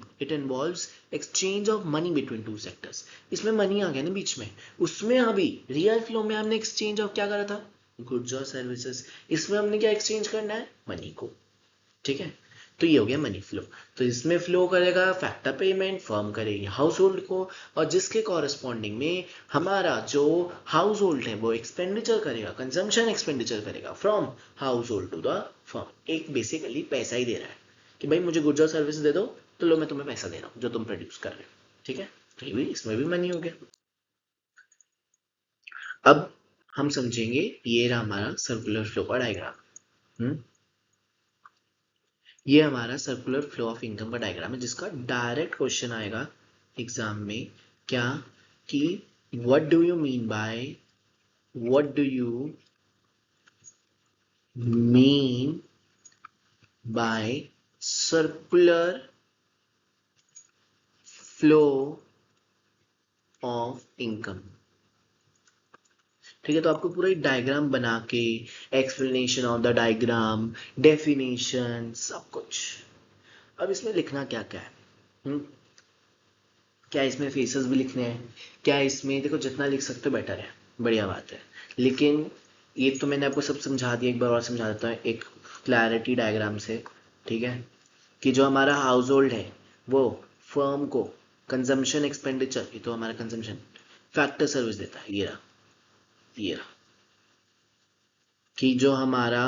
between two sectors। इसमें मनी आ गया ना बीच में, उसमें अभी रियल फ्लो में हमने एक्सचेंज ऑफ क्या करा था, गुड्स और सर्विसेज। इसमें हमने क्या एक्सचेंज करना है, मनी को। ठीक है, तो ये हो गया मनी फ्लो। तो इसमें फ्लो करेगा फैक्टर पेमेंट, फर्म करेगी हाउस होल्ड को, और जिसके कॉरेस्पॉन्डिंग में हमारा जो हाउस होल्ड है वो एक्सपेंडिचर करेगा, कंजम्पशन एक्सपेंडिचर करेगा from household to the firm. एक बेसिकली पैसा ही दे रहा है कि भाई मुझे गुड्स और सर्विस दे दो, तो लो मैं तुम्हें पैसा दे रहा हूँ जो तुम प्रोड्यूस कर रहे हो। ठीक है, तो ये भी इसमें भी मनी हो गया। अब हम समझेंगे, ये रहा हमारा सर्कुलर फ्लो का डायग्राम। ये हमारा सर्कुलर फ्लो ऑफ इनकम का डायग्राम है, जिसका डायरेक्ट क्वेश्चन आएगा एग्जाम में, क्या कि what do you mean by circular flow of income. ठीक है, तो आपको पूरा एक डायग्राम बना के explanation of the diagram, definition, सब कुछ। अब इसमें लिखना क्या क्या है, क्या इसमें फेसेस भी लिखने हैं, क्या इसमें, देखो जितना लिख सकते हो बेटर है, बढ़िया बात है। लेकिन ये तो मैंने आपको सब समझा दिया, एक बार और समझा देता हूँ एक क्लैरिटी डायग्राम से। ठीक है, कि जो हमारा हाउस होल्ड है वो फर्म को कंजम्पशन एक्सपेंडिचर, ये तो हमारा कंजम्पशन फैक्टर सर्विस देता है, ये रहा कि जो हमारा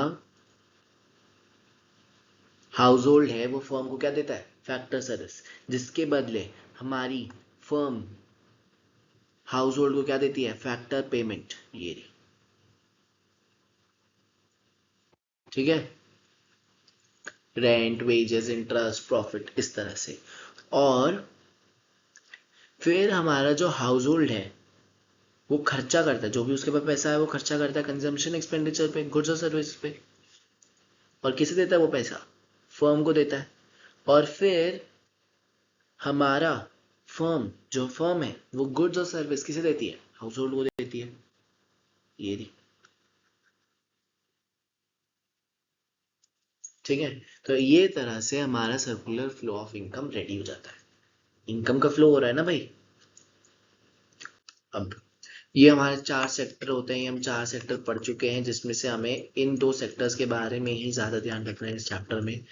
हाउस होल्ड है वो फर्म को क्या देता है, फैक्टर सर्विस, जिसके बदले हमारी फर्म हाउस होल्ड को क्या देती है, फैक्टर पेमेंट, ये रही। ठीक है, रेंट, वेजेस, इंटरेस्ट, प्रॉफिट, इस तरह से। और फिर हमारा जो हाउस होल्ड है वो खर्चा करता है, जो भी उसके पास पैसा है वो खर्चा करता है कंजम्पशन एक्सपेंडिचर पे, गुड्स और सर्विस पे। और किसे देता है वो पैसा, फर्म को देता है। और फिर हमारा जो फर्म है वो गुड्स और सर्विस किसे देती है, हाउस होल्ड को देती है, ये रही। ठीक है, तो ये तरह से हमारा circular flow of income ready हो जाता है। इनकम का फ्लो हो रहा है ना भाई। अब ये हमारे 4 सेक्टर होते हैं, ये हम 4 सेक्टर पढ़ चुके हैं, जिसमें से हमें इन 2 सेक्टर्स के बारे में ही ज्यादा ध्यान रखना है इस चैप्टर में।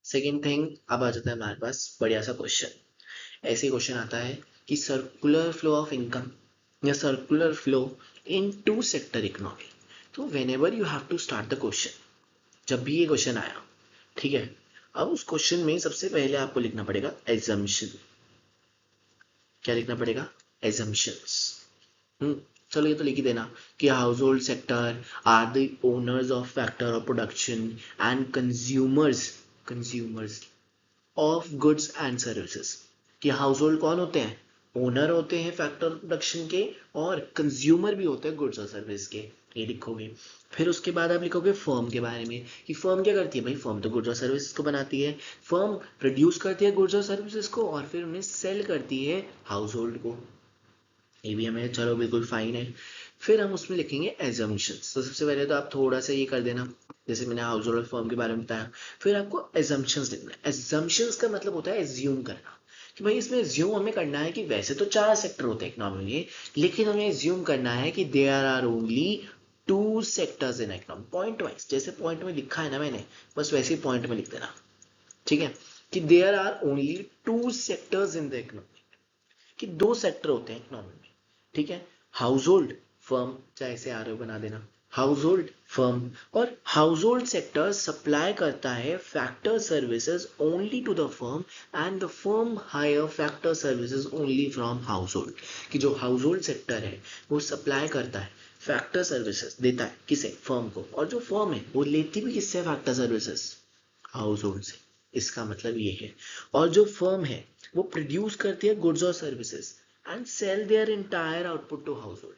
सेकेंड थिंग, अब आ जाता है हमारे पास बढ़िया सा क्वेश्चन। ऐसे क्वेश्चन आता है कि सर्कुलर फ्लो ऑफ इनकम या circular flow in 2 sector economy. तो whenever you have to start the question, जब भी ये क्वेश्चन आया, ठीक है, अब उस क्वेश्चन में सबसे पहले आपको लिखना पड़ेगा एजम्पशन। क्या लिखना पड़ेगा? एजम्पशंस। चलो ये तो लिख ही देना कि household sector are the owners of factor of production and consumers of goods and services. कि हाउस होल्ड कौन होते हैं? ओनर होते हैं फैक्टर प्रोडक्शन के, और कंज्यूमर भी होते हैं गुड्स और सर्विस के। ये लिखोगे। फिर उसके बाद आप लिखोगे फर्म के बारे में कि फर्म क्या करती है भाई। फर्म तो गुड्स और सर्विसेज को बनाती है। फर्म प्रोड्यूस करती है गुड्स और सर्विसेज को और फिर उन्हें सेल करती है हाउस होल्ड को। ये भी हमें चलो बिल्कुल फाइन है। फिर हम उसमें लिखेंगे एजम्पशंस। तो सबसे पहले तो आप थोड़ा सा ये कर देना, जैसे मैंने हाउस होल्ड फर्म के बारे में बताया। फिर आपको एजम्पशंस लिखना है। एजम्पशंस का मतलब होता है एज्यूम करना, कि भाई इसमें एज्यूम हमें करना है कि वैसे तो 4 सेक्टर होते हैं इकोनॉमी में, लेकिन हमें एज्यूम करना है कि there are only 2 sectors in economy. Point wise, जैसे पॉइंट में लिखा है ना मैंने, बस वैसे ही पॉइंट में लिख देना। ठीक है, कि there are only 2 sectors in the economy, कि 2 सेक्टर होते हैं इकोनॉमी में। ठीक है, हाउस होल्ड फर्म, चाहे इसे आर बना देना, हाउस होल्ड फर्म। और हाउस होल्ड सेक्टर सप्लाई करता है factor services only to the firm and the firm hire factor services only from household. कि जो हाउस होल्ड सेक्टर है वो सप्लाई करता है फैक्टर सर्विसेज, देता है किसे? फर्म को। और जो फर्म है वो लेती भी किससे फैक्टर सर्विसेज? हाउस होल्ड से। इसका मतलब ये है। और जो फर्म है वो प्रोड्यूस करती है गुड्स और services and sell their entire output to household.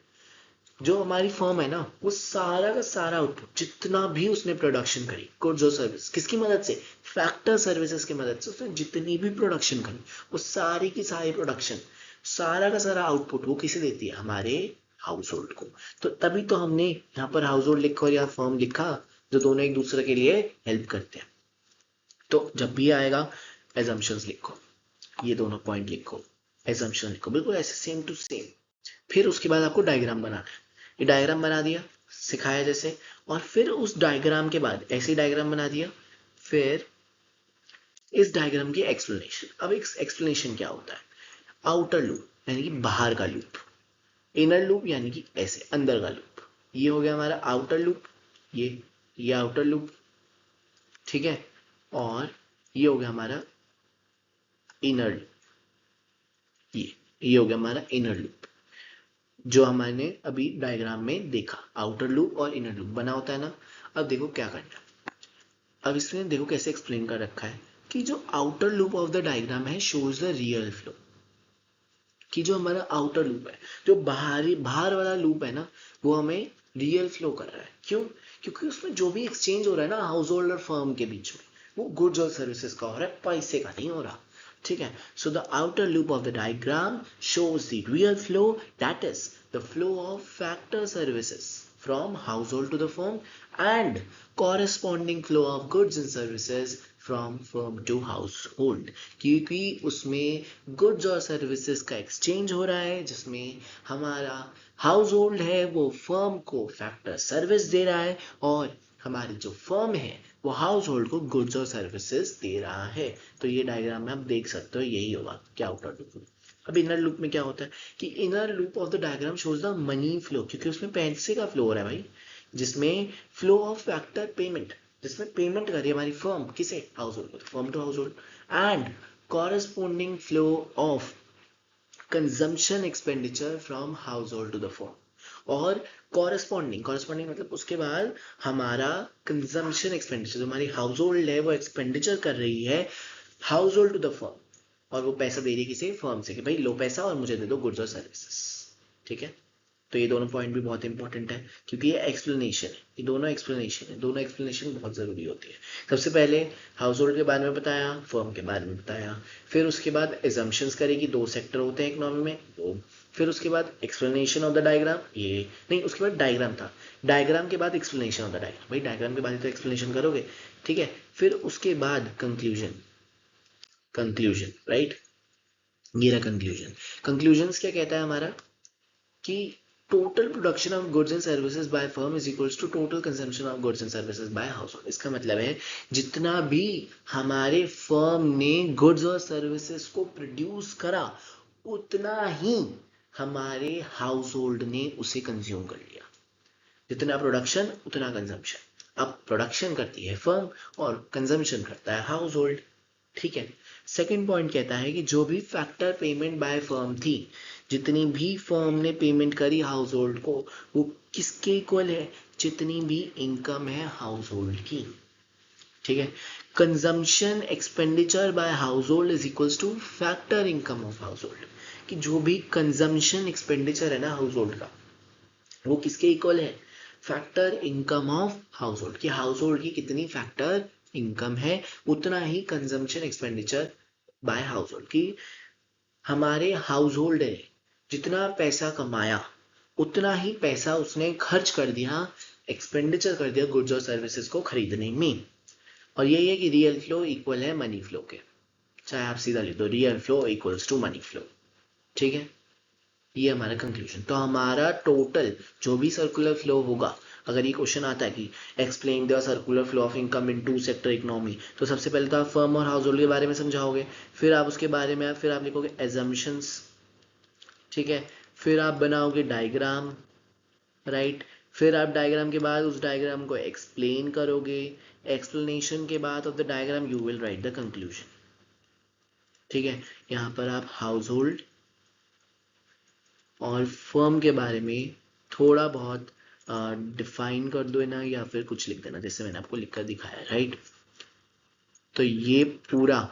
जो हमारी फर्म है ना, वो सारा का सारा आउटपुट जितना भी उसने प्रोडक्शन करी गुड्स और सर्विस, किसकी मदद से? फैक्टर सर्विसेज की मदद से। उसने जितनी भी प्रोडक्शन करी वो सारी की सारी प्रोडक्शन, सारा का सारा आउटपुट वो किसे देती है? हमारे हाउस होल्ड को। तो तभी तो हमने यहाँ पर हाउस होल्ड लिखा और यहाँ फर्म लिखा, जो दोनों एक दूसरे के लिए हेल्प करते हैं। तो जब भी आएगा एजम्पशंस लिखो, ये दोनों पॉइंट लिखो, एजम्पशन लिखो, बिल्कुल ऐसे सेम टू सेम। फिर उसके बाद आपको डायग्राम बनाना है। ये डायग्राम बना दिया सिखाया जैसे, और फिर उस डायग्राम के बाद ऐसे डायग्राम बना दिया। फिर इस डायग्राम की एक्सप्लेनेशन। अब एक एक्सप्लेनेशन क्या होता है? आउटर लूप यानी कि बाहर का लूप, इनर लूप यानी कि ऐसे अंदर का लूप। ये हो गया हमारा आउटर लूप, ये आउटर लूप, ठीक है। और ये हो गया हमारा इनर लूप, ये हो गया हमारा इनर लूप, जो हमने अभी डायग्राम में देखा। आउटर लूप और इनर लूप बना होता है ना। अब देखो क्या करना है। अब इसमें देखो कैसे एक्सप्लेन कर रखा है कि जो outer loop of the diagram है शोज द रियल फ्लो। कि जो हमारा आउटर लूप है, जो बाहर वाला लूप है ना, वो हमें रियल फ्लो कर रहा है। क्यों? क्योंकि उसमें जो भी एक्सचेंज हो रहा है ना हाउस होल्ड और फर्म के बीच में, वो गुड्स और सर्विसेज का हो रहा है, पैसे का नहीं हो रहा। ठीक है, so the outer loop of the diagram shows the real flow, that is the flow of factor services from household to the firm and corresponding flow of goods and services from firm to household। क्योंकि उसमें goods और services का exchange हो रहा है, जिसमें हमारा house hold है वो फर्म को फैक्टर सर्विस दे रहा है, और हमारी जो फर्म है वो हाउस होल्ड को गुड्स और सर्विसेज दे रहा है। तो ये डायग्राम में आप देख सकते हो, यही होगा क्या आउटर लूप। अब इनर लूप में क्या होता है कि inner loop of the diagram shows the money flow, क्योंकि उसमें पैसे का फ्लो हो रहा है भाई, जिसमें फ्लो ऑफ फैक्टर पेमेंट, जिसमें पेमेंट कर रही है हमारी फर्म किसे? हाउस होल्ड को, firm to household, and corresponding flow of consumption expenditure from household to the firm. और कॉरेस्पॉन्डिंग मतलब उसके बाद हमारा कंजम्पशन एक्सपेंडिचर, जो हमारी हाउस होल्ड है वो एक्सपेंडिचर कर रही है household to the firm, और वो पैसा दे रही है किसे? फर्म से, कि भाई लो पैसा और मुझे दे दो गुड्स और सर्विसेज। ठीक है, तो ये दोनों पॉइंट भी बहुत इंपॉर्टेंट है, क्योंकि ये एक्सप्लेनेशन है, ये दोनों एक्सप्लेनेशन है, दोनों एक्सप्लेनेशन बहुत जरूरी होती है। सबसे पहले हाउस होल्ड के बारे में बताया, फर्म के बारे में बताया, फिर उसके बाद एजम्पशंस करेगी, 2 सेक्टर होते हैं इकोनॉमी में, दो। फिर उसके बाद एक्सप्लेनेशन ऑफ द डायग्राम, ये नहीं, उसके बाद डायग्राम था, डायग्राम के बाद एक्सप्लेनेशन ऑफ द डायग्राम। भाई डायग्राम के बाद तो एक्सप्लेनेशन करोगे, ठीक है, फिर उसके बाद कंक्लूजन, राइट, ये रहा कंक्लूजन। कंक्लूजन क्या कहता है हमारा कि total production of goods and services by firm is equals to total consumption of goods and services by household. इसका मतलब है जितना भी हमारे फर्म ने गुड्स और सर्विसेज को प्रोड्यूस करा उतना ही हमारे हाउस होल्ड ने उसे कंज्यूम कर लिया। जितना प्रोडक्शन उतना कंजम्पशन। अब प्रोडक्शन करती है फर्म और कंजम्पशन करता है हाउस होल्ड, ठीक है। सेकंड पॉइंट कहता है कि जो भी फैक्टर पेमेंट बाय फर्म थी, जितनी भी फर्म ने पेमेंट करी हाउस होल्ड को, वो किसके इक्वल है, जितनी भी इनकम है हाउस होल्ड की, ठीक है। Consumption expenditure by house hold is equals two factor income of household, कि जो भी कंजम्पशन एक्सपेंडिचर है ना हाउस होल्ड का, वो किसके इक्वल है, factor income of household, कि हाउस होल्ड की कितनी फैक्टर इनकम है उतना ही consumption expenditure by household, की हमारे हाउस होल्ड ने जितना पैसा कमाया उतना ही पैसा उसने खर्च कर दिया, एक्सपेंडिचर कर दिया गुड्स और सर्विसेज को खरीदने में। और यही है कि रियल फ्लो इक्वल है मनी फ्लो के, चाहे आप सीधा लिख दो real flow equals to money flow, ठीक है। ये हमारा कंक्लूजन। तो हमारा टोटल जो भी सर्कुलर फ्लो होगा, अगर ये क्वेश्चन आता है कि explain the circular flow of income in two sector economy, तो सबसे पहले तो आप फर्म और हाउस होल्ड के बारे में समझाओगे, फिर आप उसके बारे में फिर आप लिखोगे एजम्पशंस, ठीक है, फिर आप बनाओगे डायग्राम, राइट, फिर आप डायग्राम के बाद उस डायग्राम को एक्सप्लेन करोगे, एक्सप्लेनेशन के बाद of the diagram you will write the conclusion, ठीक है। यहाँ पर आप हाउस होल्ड और फर्म के बारे में थोड़ा बहुत डिफाइन कर दो ना, या फिर कुछ लिख देना जैसे मैंने आपको लिखकर दिखाया, राइट। तो ये पूरा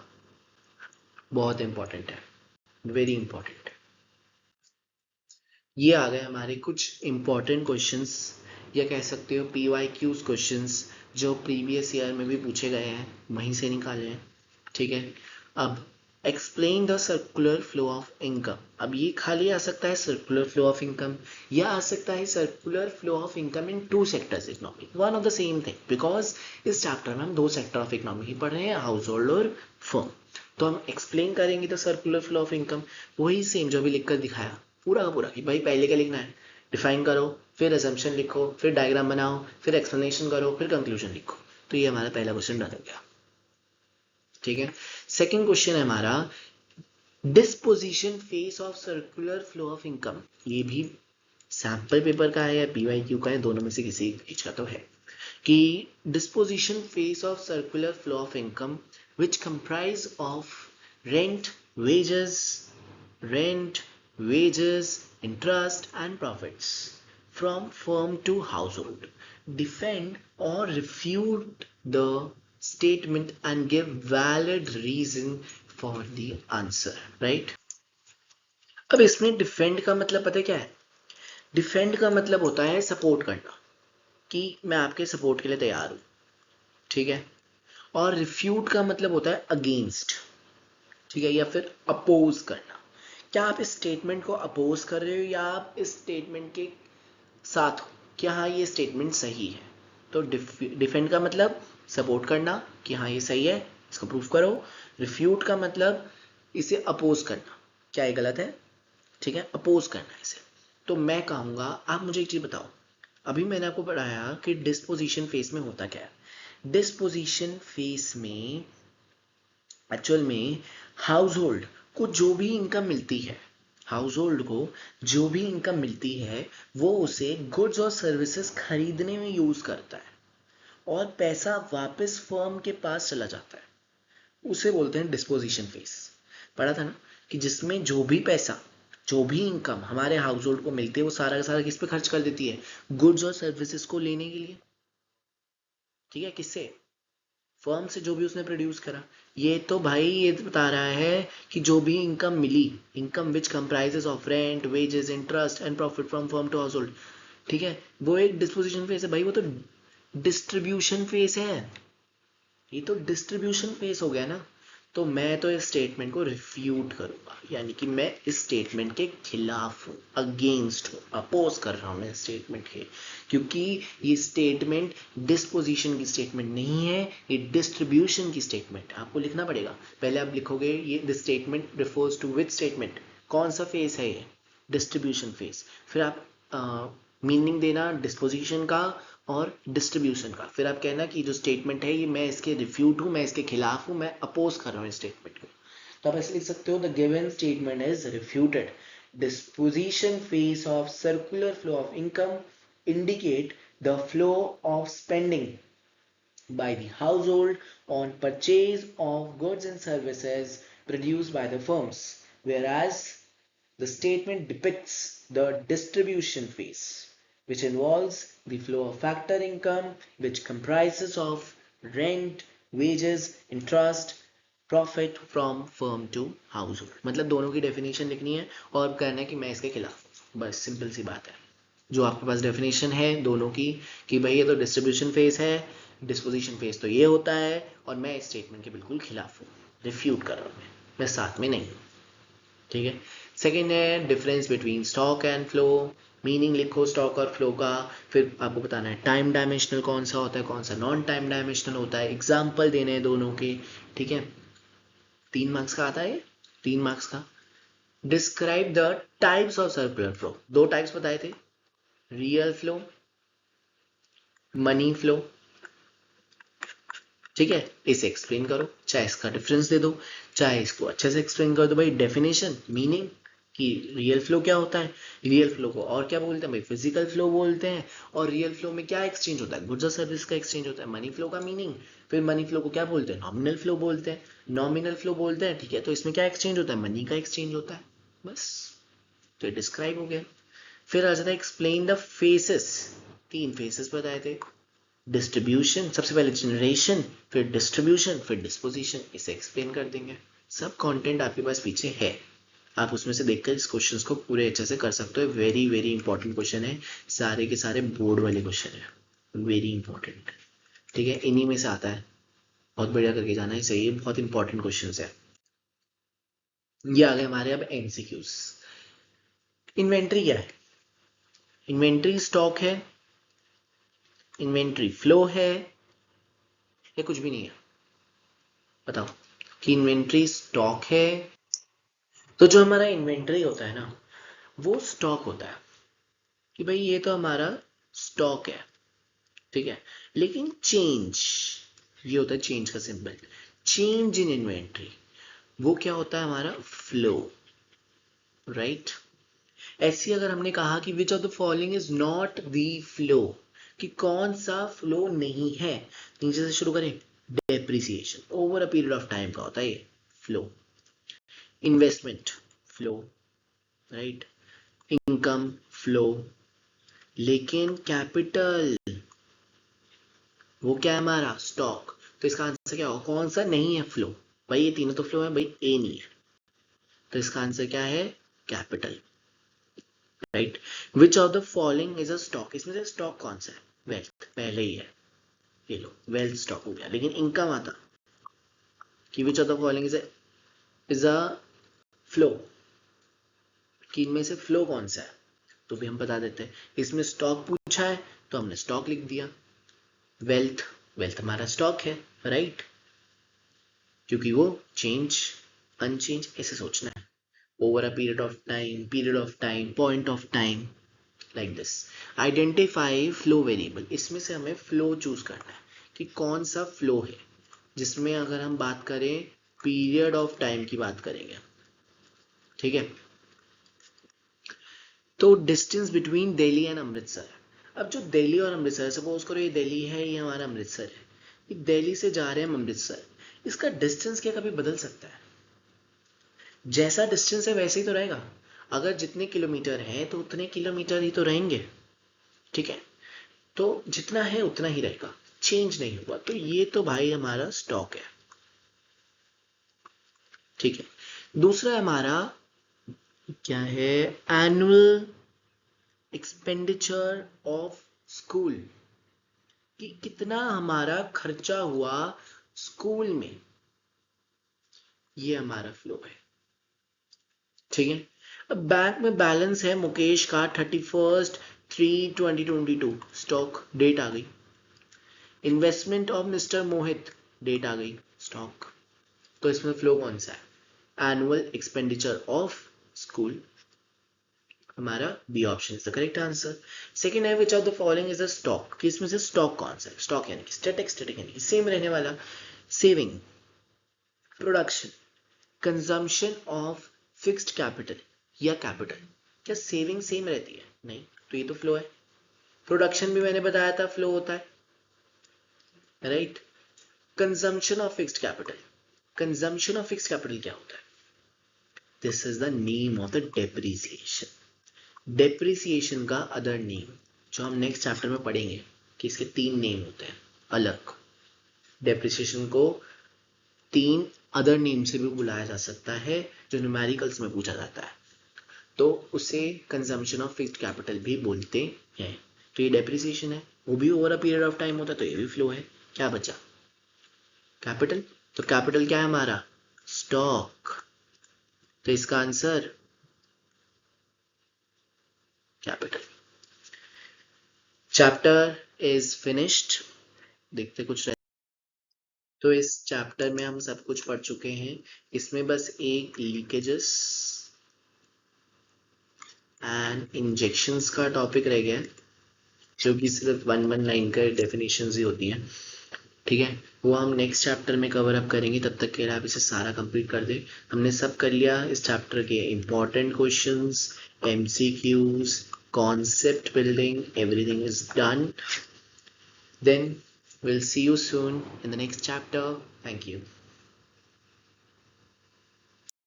बहुत इंपॉर्टेंट है, वेरी इंपॉर्टेंट। ये आ गए हमारे कुछ इंपॉर्टेंट क्वेश्चंस, या कह सकते हो PYQs क्वेश्चंस, जो प्रीवियस ईयर में भी पूछे गए हैं, वहीं से निकाले हैं, ठीक है। अब explain the circular flow of income, अब ये खाली आ सकता है सर्कुलर फ्लो ऑफ इनकम, या आ सकता है circular flow of income in to sectors economy, one of the same thing, because इस चैप्टर में हम दो सेक्टर ऑफ इकोनॉमी ही पढ़ रहे हैं, हाउस होल्ड और फर्म। तो हम एक्सप्लेन करेंगे the circular flow of income, वही सेम जो भी लिखकर दिखाया पूरा का पूरा, कि भाई पहले क्या लिखना है, डिफाइन करो, फिर असम्पशन लिखो, फिर डायग्राम बनाओ, फिर एक्सप्लेनेशन करो, फिर कंक्लूजन लिखो। तो ये हमारा पहला क्वेश्चन डन हो गया, ठीक है। सेकंड क्वेश्चन है हमारा disposition face of circular flow of income, ये भी सैंपल पेपर का है या PYQ का है, दोनों में से किसी एक का तो है, कि disposition face of circular flow of income which comprise of rent, wages, interest and profits from firm to household. Defend or refute the statement and give valid reason for the answer, right? अब इसमें defend का मतलब पता है क्या है, defend का मतलब होता है सपोर्ट करना, कि मैं आपके सपोर्ट के लिए तैयार हूं, ठीक है। और रिफ्यूट का मतलब होता है अगेंस्ट, ठीक है, या फिर अपोज करना। क्या आप इस स्टेटमेंट को अपोज कर रहे हो या आप इस स्टेटमेंट के साथ हो, क्या हाँ ये स्टेटमेंट सही है। तो डिफेंड का मतलब सपोर्ट करना कि हाँ ये सही है, इसको प्रूफ करो। रिफ्यूट का मतलब इसे अपोज करना, क्या ये गलत है, ठीक है, अपोज करना इसे। तो मैं कहूँगा आप मुझे एक चीज़ बताओ, अभी मैंने आपको पढ़ाया कि डिस्पोजिशन फेस में होता क्या है। डिस्पोजिशन फेस में एक्चुअल में हाउस होल्ड को जो भी इनकम मिलती है, हाउस होल्ड को जो भी इनकम मिलती है वो उसे गुड्स और सर्विसेज खरीदने में यूज करता है और पैसा वापस फर्म के पास चला जाता है, उसे बोलते हैं डिस्पोजिशन फेस। पढ़ा था ना कि जिसमें जो भी पैसा, जो भी इनकम हमारे हाउस होल्ड को मिलती है वो सारा का सारा किस पे खर्च कर देती है, गुड्स और सर्विसेज को लेने के लिए, ठीक है, किससे, फर्म से, जो भी उसने प्रोड्यूस करा। ये तो भाई ये बता रहा है कि जो भी इनकम मिली, income which comprises of rent, wages, interest and profit from firm to household, ठीक है, वो एक डिस्पोजिशन फेस है भाई, वो तो डिस्ट्रीब्यूशन फेस है, ये तो डिस्ट्रीब्यूशन फेस हो गया ना। तो मैं तो इस स्टेटमेंट को रिफ्यूट करूंगा, यानी कि मैं इस स्टेटमेंट के खिलाफ हूँ, अगेंस्ट हूँ, अपोज कर रहा हूँ मैं इस स्टेटमेंट के, क्योंकि ये स्टेटमेंट डिस्पोजिशन की स्टेटमेंट नहीं है, ये डिस्ट्रीब्यूशन की स्टेटमेंट है। आपको लिखना पड़ेगा, पहले आप लिखोगे ये this statement refers to which statement, कौन सा फेस है ये, डिस्ट्रीब्यूशन फेस, फिर आप मीनिंग देना डिस्पोजिशन का और डिस्ट्रीब्यूशन का, फिर आप कहना कि जो स्टेटमेंट है ये मैं इसके रिफ्यूट हूँ, मैं इसके खिलाफ हूँ, मैं अपोज कर रहा हूँ इस स्टेटमेंट को। तो आप ऐसे लिख सकते हो the given statement is refuted, disposition phase of circular flow of income indicate the flow of spending by the household on purchase of goods and services produced by the firms, whereas the statement depicts the distribution phase, which involves the flow of factor income, which comprises of rent, wages, interest, profit from firm to household. मतलब दोनों की definition लिखनी है और कहना है कि मैं इसके खिलाफ, बस सिंपल सी बात है। जो आपके पास डेफिनेशन है दोनों की कि भाई ये तो डिस्ट्रीब्यूशन फेज है, डिस्पोजिशन फेज तो ये होता है, और मैं इस स्टेटमेंट के बिल्कुल खिलाफ हूँ, रिफ्यूट कर रहा हूँ मैं साथ में नहीं हूँ। ठीक है। सेकेंड है difference between stock and flow, meaning लिखो स्टॉक और फ्लो का, फिर आपको बताना है टाइम डायमेंशनल कौन सा होता है, कौन सा नॉन टाइम डायमेंशनल होता है, एग्जाम्पल देने हैं दोनों के। ठीक है, 3 मार्क्स का आता है ये, 3 मार्क्स का। Describe the types of circular flow, 2 types बताए थे, रियल फ्लो, मनी फ्लो। ठीक है, इसे एक्सप्लेन करो, चाहे इसका डिफरेंस दे दो, चाहे इसको अच्छे से एक्सप्लेन कर दो भाई, डेफिनेशन मीनिंग कि रियल फ्लो क्या होता है, रियल फ्लो को और क्या बोलते हैं भाई, फिजिकल फ्लो बोलते हैं, और रियल फ्लो में क्या एक्सचेंज होता है, गुड्स और सर्विस का एक्सचेंज होता है। मनी फ्लो का मीनिंग, फिर मनी फ्लो को क्या बोलते हैं, नॉमिनल फ्लो बोलते हैं, नॉमिनल फ्लो बोलते हैं। ठीक है, तो इसमें क्या एक्सचेंज होता है, मनी का एक्सचेंज होता है, बस। तो ये डिस्क्राइब हो गया। फिर आ जाता है एक्सप्लेन द फेसेस, 3 फेसेस बताए थे, डिस्ट्रीब्यूशन सबसे पहले, जनरेशन, फिर डिस्ट्रीब्यूशन, फिर डिस्पोजिशन, इसे एक्सप्लेन कर देंगे। सब कंटेंट आपके पास पीछे है, आप उसमें से देखकर इस क्वेश्चंस को पूरे अच्छे से कर सकते हो। वेरी वेरी इंपॉर्टेंट क्वेश्चन है, सारे के सारे बोर्ड वाले क्वेश्चन है, वेरी इंपॉर्टेंट। ठीक है, इन्हीं में से आता है, बहुत बढ़िया करके जाना है, सही है, बहुत इंपॉर्टेंट क्वेश्चन है। ये आ गए हमारे अब एमसीक्यूज। इन्वेंट्री क्या है, इन्वेंट्री स्टॉक है, इन्वेंट्री फ्लो है, या कुछ भी नहीं है, बताओ कि इन्वेंट्री स्टॉक है। तो जो हमारा इन्वेंट्री होता है ना, वो स्टॉक होता है कि भाई ये तो हमारा स्टॉक है, ठीक है, लेकिन चेंज, ये होता है चेंज का सिंबल, चेंज इन इन्वेंट्री, वो क्या होता है हमारा फ्लो, राइट। ऐसी अगर हमने कहा कि विच of the following is not the flow, कि कौन सा फ्लो नहीं है, नीचे से शुरू करें, depreciation over a period of time का होता है ये flow, investment flow, right, income flow, लेकिन कैपिटल वो क्या है हमारा स्टॉक। तो इसका आंसर क्या होगा, कौन सा नहीं है फ्लो, भाई ये तीनों तो फ्लो है, भाई ए नहीं है, तो इसका आंसर क्या है, capital, right. Which of the following is a stock, इसमें से स्टॉक कौन सा है, वेल्थ पहले ही है, ये लो वेल्थ स्टॉक हो गया, लेकिन इनकम आता कि विच of the following is a flow, कि इनमें से फ्लो कौन सा है, तो भी हम बता देते हैं। इसमें स्टॉक पूछा है तो हमने स्टॉक लिख दिया, वेल्थ, वेल्थ हमारा स्टॉक है, राइट, क्योंकि वो चेंज अनचेंज ऐसे सोचना है, over a period of time, point of time, like this. Identify flow variable, इसमें से हमें फ्लो चूज करना है कि कौन सा फ्लो है, जिसमें अगर हम बात करें पीरियड ऑफ टाइम की बात करेंगे, ठीक है। तो distance between Delhi and Amritsar, अब जो दिल्ली और अमृतसर, सपोज करो ये दिल्ली है, ये हमारा अमृतसर है, ये दिल्ली से जा रहे हैं हम अमृतसर, इसका डिस्टेंस क्या कभी बदल सकता है, जैसा डिस्टेंस है वैसे ही तो रहेगा, अगर जितने किलोमीटर हैं तो उतने किलोमीटर ही तो रहेंगे, ठीक है, तो जितना है उतना ही रहेगा, चेंज नहीं हुआ, तो ये तो भाई हमारा स्टॉक है, ठीक है। दूसरा हमारा क्या है, एनुअल एक्सपेंडिचर ऑफ स्कूल, कि कितना हमारा खर्चा हुआ स्कूल में, ये हमारा फ्लो है, ठीक है। अब बैंक में बैलेंस है मुकेश का 31/3/2022, स्टॉक डेट आ गई। Investment of mister Mohit, date आ गई, स्टॉक। तो इसमें फ्लो कौन सा है? एनुअल एक्सपेंडिचर ऑफ स्कूल, हमारा B option is the correct answer. Second है which of the following is a stock, कि इसमें से स्टॉक कौन सा है? स्टॉक यानी कि स्टैटिक यानी कि सेम रहने वाला। Saving, production, consumption of fixed capital या कैपिटल, क्या सेविंग सेम रहती है? नहीं, तो ये तो फ्लो है। प्रोडक्शन भी मैंने बताया था फ्लो होता है, right. Consumption of fixed capital, consumption of fixed capital क्या होता है? This is the name of the depreciation. Depreciation का अदर नेम, जो हम नेक्स्ट चैप्टर में पढ़ेंगे कि इसके 3 नेम होते हैं अलग। डेप्रिसिएशन को 3 अदर नेम से भी बुलाया जा सकता है, जो न्यूमेरिकल्स में पूछा जाता है, तो उसे कंजम्पशन ऑफ फिक्स्ड कैपिटल भी बोलते हैं। तो ये डेप्रिसिएशन है, वो भी over a period of time होता है, तो ये भी फ्लो है। क्या बचा? कैपिटल। तो कैपिटल क्या है हमारा? स्टॉक। तो इसका answer capital. Chapter is finished. देखते कुछ रह, तो इस चैप्टर में हम सब कुछ पढ़ चुके हैं। इसमें बस एक लीकेजेस एंड इंजेक्शंस का टॉपिक रह गया है, जो कि सिर्फ 119 का डेफिनेशंस ही होती हैं, ठीक है। वो हम नेक्स्ट चैप्टर में कवर अप करेंगे, तब तक के लिए आप इसे सारा कंप्लीट कर दे। हमने सब कर लिया इस चैप्टर के important questions, MCQs, concept building, everything is done. Then we'll see you soon in the next chapter. Thank you.